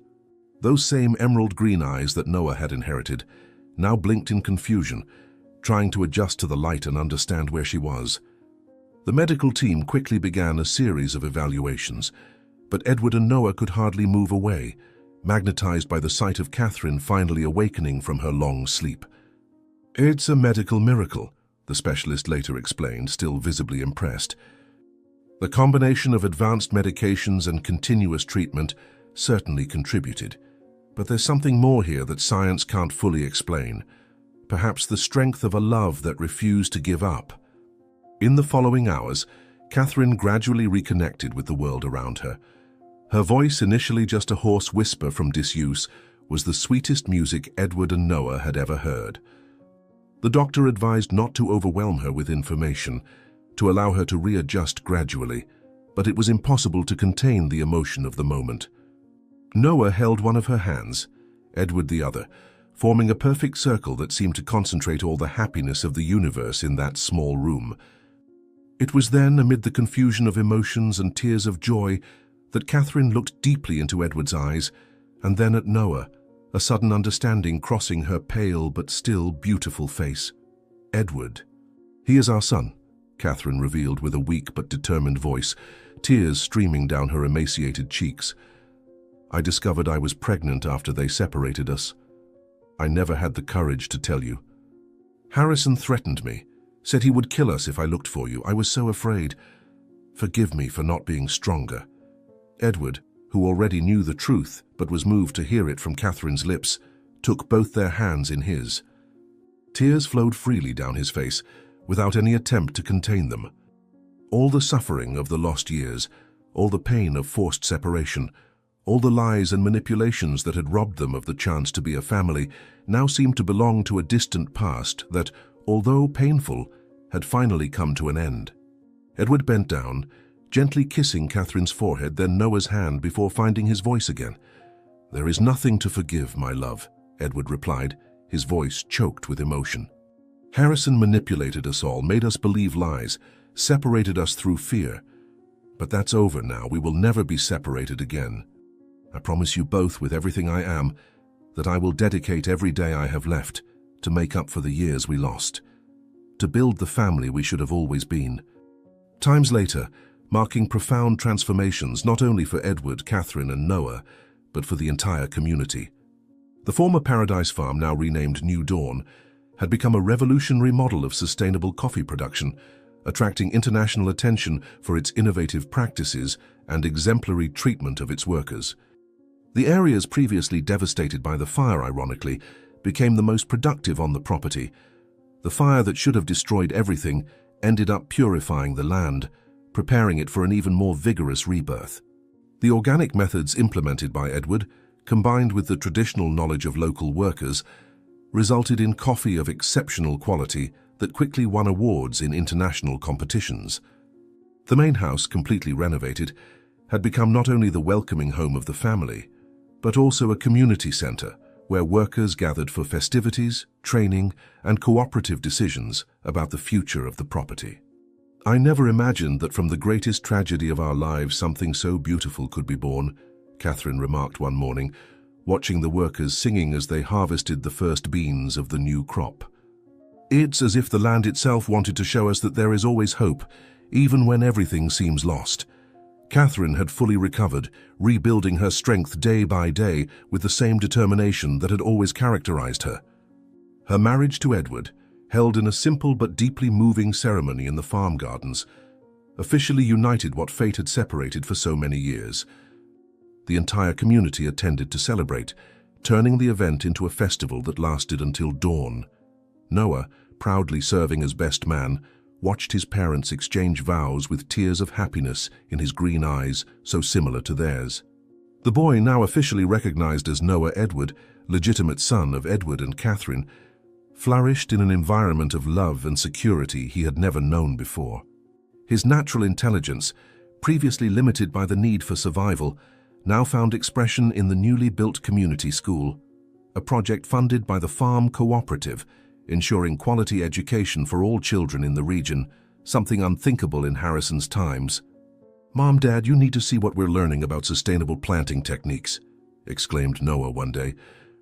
Those same emerald green eyes that Noah had inherited now blinked in confusion, trying to adjust to the light and understand where she was. The medical team quickly began a series of evaluations, but Edward and Noah could hardly move away, magnetized by the sight of Catherine finally awakening from her long sleep. "It's a medical miracle," the specialist later explained, still visibly impressed. "The combination of advanced medications and continuous treatment certainly contributed. But there's something more here that science can't fully explain. Perhaps the strength of a love that refused to give up." In the following hours, Catherine gradually reconnected with the world around her. Her voice, initially just a hoarse whisper from disuse, was the sweetest music Edward and Noah had ever heard. The doctor advised not to overwhelm her with information, to allow her to readjust gradually, but it was impossible to contain the emotion of the moment. Noah held one of her hands, Edward the other, forming a perfect circle that seemed to concentrate all the happiness of the universe in that small room. It was then, amid the confusion of emotions and tears of joy, that Catherine looked deeply into Edward's eyes, and then at Noah, a sudden understanding crossing her pale but still beautiful face. "Edward, he is our son," Catherine revealed with a weak but determined voice, tears streaming down her emaciated cheeks. "I discovered I was pregnant after they separated us. I never had the courage to tell you. Harrison threatened me, said he would kill us if I looked for you. I was so afraid. Forgive me for not being stronger." Edward, who already knew the truth but was moved to hear it from Catherine's lips, took both their hands in his. Tears flowed freely down his face, without any attempt to contain them. All the suffering of the lost years, all the pain of forced separation, all the lies and manipulations that had robbed them of the chance to be a family, now seemed to belong to a distant past that, although painful, had finally come to an end. Edward bent down, gently kissing Catherine's forehead, then Noah's hand before finding his voice again. "There is nothing to forgive, my love," Edward replied, his voice choked with emotion. "Harrison manipulated us all, made us believe lies, separated us through fear. But that's over now. We will never be separated again. I promise you both, with everything I am, that I will dedicate every day I have left to make up for the years we lost, to build the family we should have always been." Times later, marking profound transformations not only for Edward, Catherine, and Noah, but for the entire community. The former Paradise Farm, now renamed New Dawn, had become a revolutionary model of sustainable coffee production, attracting international attention for its innovative practices and exemplary treatment of its workers. The areas previously devastated by the fire, ironically, became the most productive on the property. The fire that should have destroyed everything ended up purifying the land, preparing it for an even more vigorous rebirth. The organic methods implemented by Edward, combined with the traditional knowledge of local workers, resulted in coffee of exceptional quality that quickly won awards in international competitions. The main house, completely renovated, had become not only the welcoming home of the family, but also a community center where workers gathered for festivities, training, and cooperative decisions about the future of the property. "I never imagined that from the greatest tragedy of our lives something so beautiful could be born," Catherine remarked one morning, watching the workers singing as they harvested the first beans of the new crop. "It's as if the land itself wanted to show us that there is always hope, even when everything seems lost." Catherine had fully recovered, rebuilding her strength day by day with the same determination that had always characterized her. Her marriage to Edward, held in a simple but deeply moving ceremony in the farm gardens, officially united what fate had separated for so many years. The entire community attended to celebrate, turning the event into a festival that lasted until dawn. Noah, proudly serving as best man, watched his parents exchange vows with tears of happiness in his green eyes so similar to theirs. The boy, now officially recognized as Noah Edward, legitimate son of Edward and Catherine, flourished in an environment of love and security he had never known before. His natural intelligence, previously limited by the need for survival, now found expression in the newly built community school, a project funded by the Farm Cooperative, ensuring quality education for all children in the region, something unthinkable in Harrison's times. "Mom, Dad, you need to see what we're learning about sustainable planting techniques," exclaimed Noah one day,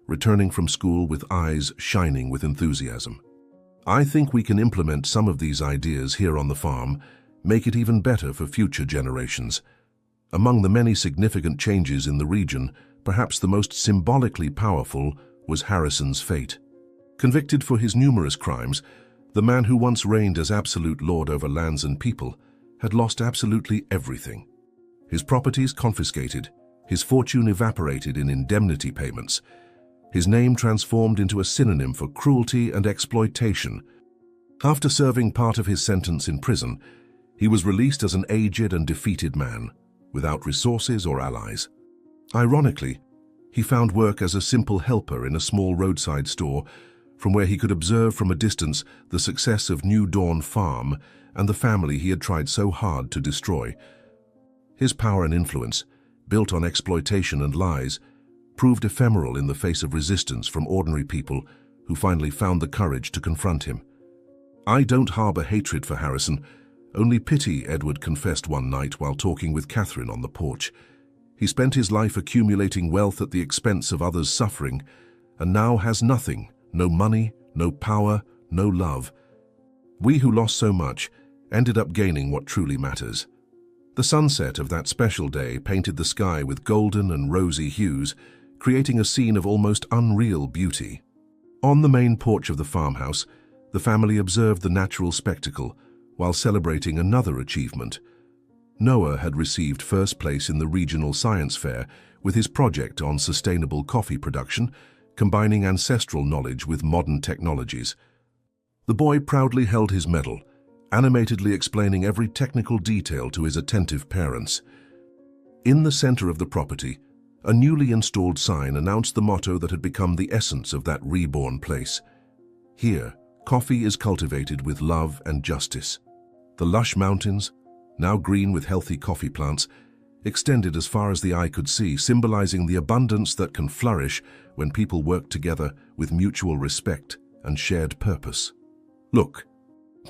returning from school with eyes shining with enthusiasm. "I think we can implement some of these ideas here on the farm, make it even better for future generations." Among the many significant changes in the region, perhaps the most symbolically powerful was Harrison's fate. Convicted for his numerous crimes, the man who once reigned as absolute lord over lands and people had lost absolutely everything. His properties confiscated, his fortune evaporated in indemnity payments, his name transformed into a synonym for cruelty and exploitation. After serving part of his sentence in prison, he was released as an aged and defeated man, without resources or allies. Ironically, he found work as a simple helper in a small roadside store, from where he could observe from a distance the success of New Dawn Farm and the family he had tried so hard to destroy. His power and influence, built on exploitation and lies, proved ephemeral in the face of resistance from ordinary people who finally found the courage to confront him. "I don't harbor hatred for Harrison, only pity," Edward confessed one night while talking with Catherine on the porch. "He spent his life accumulating wealth at the expense of others' suffering, and now has nothing. No money, no power, no love. We who lost so much ended up gaining what truly matters." The sunset of that special day painted the sky with golden and rosy hues, creating a scene of almost unreal beauty. On the main porch of the farmhouse, the family observed the natural spectacle while celebrating another achievement. Noah had received first place in the regional science fair with his project on sustainable coffee production, combining ancestral knowledge with modern technologies. The boy proudly held his medal, animatedly explaining every technical detail to his attentive parents. In the center of the property, a newly installed sign announced the motto that had become the essence of that reborn place. Here, coffee is cultivated with love and justice. The lush mountains, now green with healthy coffee plants, extended as far as the eye could see, symbolizing the abundance that can flourish when people work together with mutual respect and shared purpose. "Look,"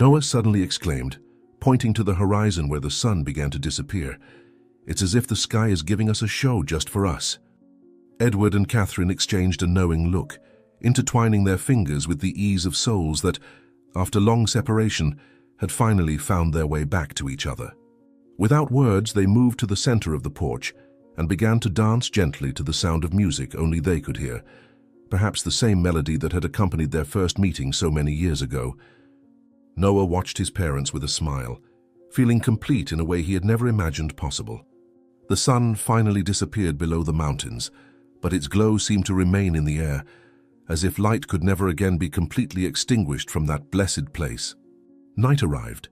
Noah suddenly exclaimed, pointing to the horizon where the sun began to disappear. "It's as if the sky is giving us a show just for us." Edward and Catherine exchanged a knowing look, intertwining their fingers with the ease of souls that, after long separation, had finally found their way back to each other. Without words, they moved to the center of the porch and began to dance gently to the sound of music only they could hear, perhaps the same melody that had accompanied their first meeting so many years ago. Noah watched his parents with a smile, feeling complete in a way he had never imagined possible. The sun finally disappeared below the mountains, but its glow seemed to remain in the air, as if light could never again be completely extinguished from that blessed place. Night arrived,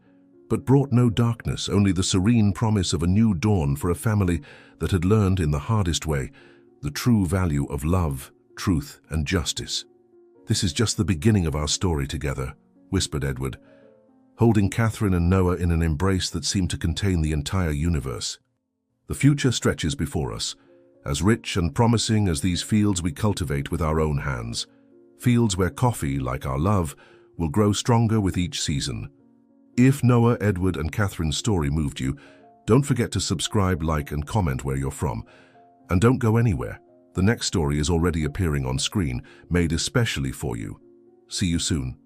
but brought no darkness, only the serene promise of a new dawn for a family that had learned in the hardest way the true value of love, truth, and justice. "This is just the beginning of our story together," whispered Edward, holding Catherine and Noah in an embrace that seemed to contain the entire universe. "The future stretches before us, as rich and promising as these fields we cultivate with our own hands. Fields where coffee, like our love, will grow stronger with each season." If Noah, Edward, and Catherine's story moved you, don't forget to subscribe, like, and comment where you're from. And don't go anywhere. The next story is already appearing on screen, made especially for you. See you soon.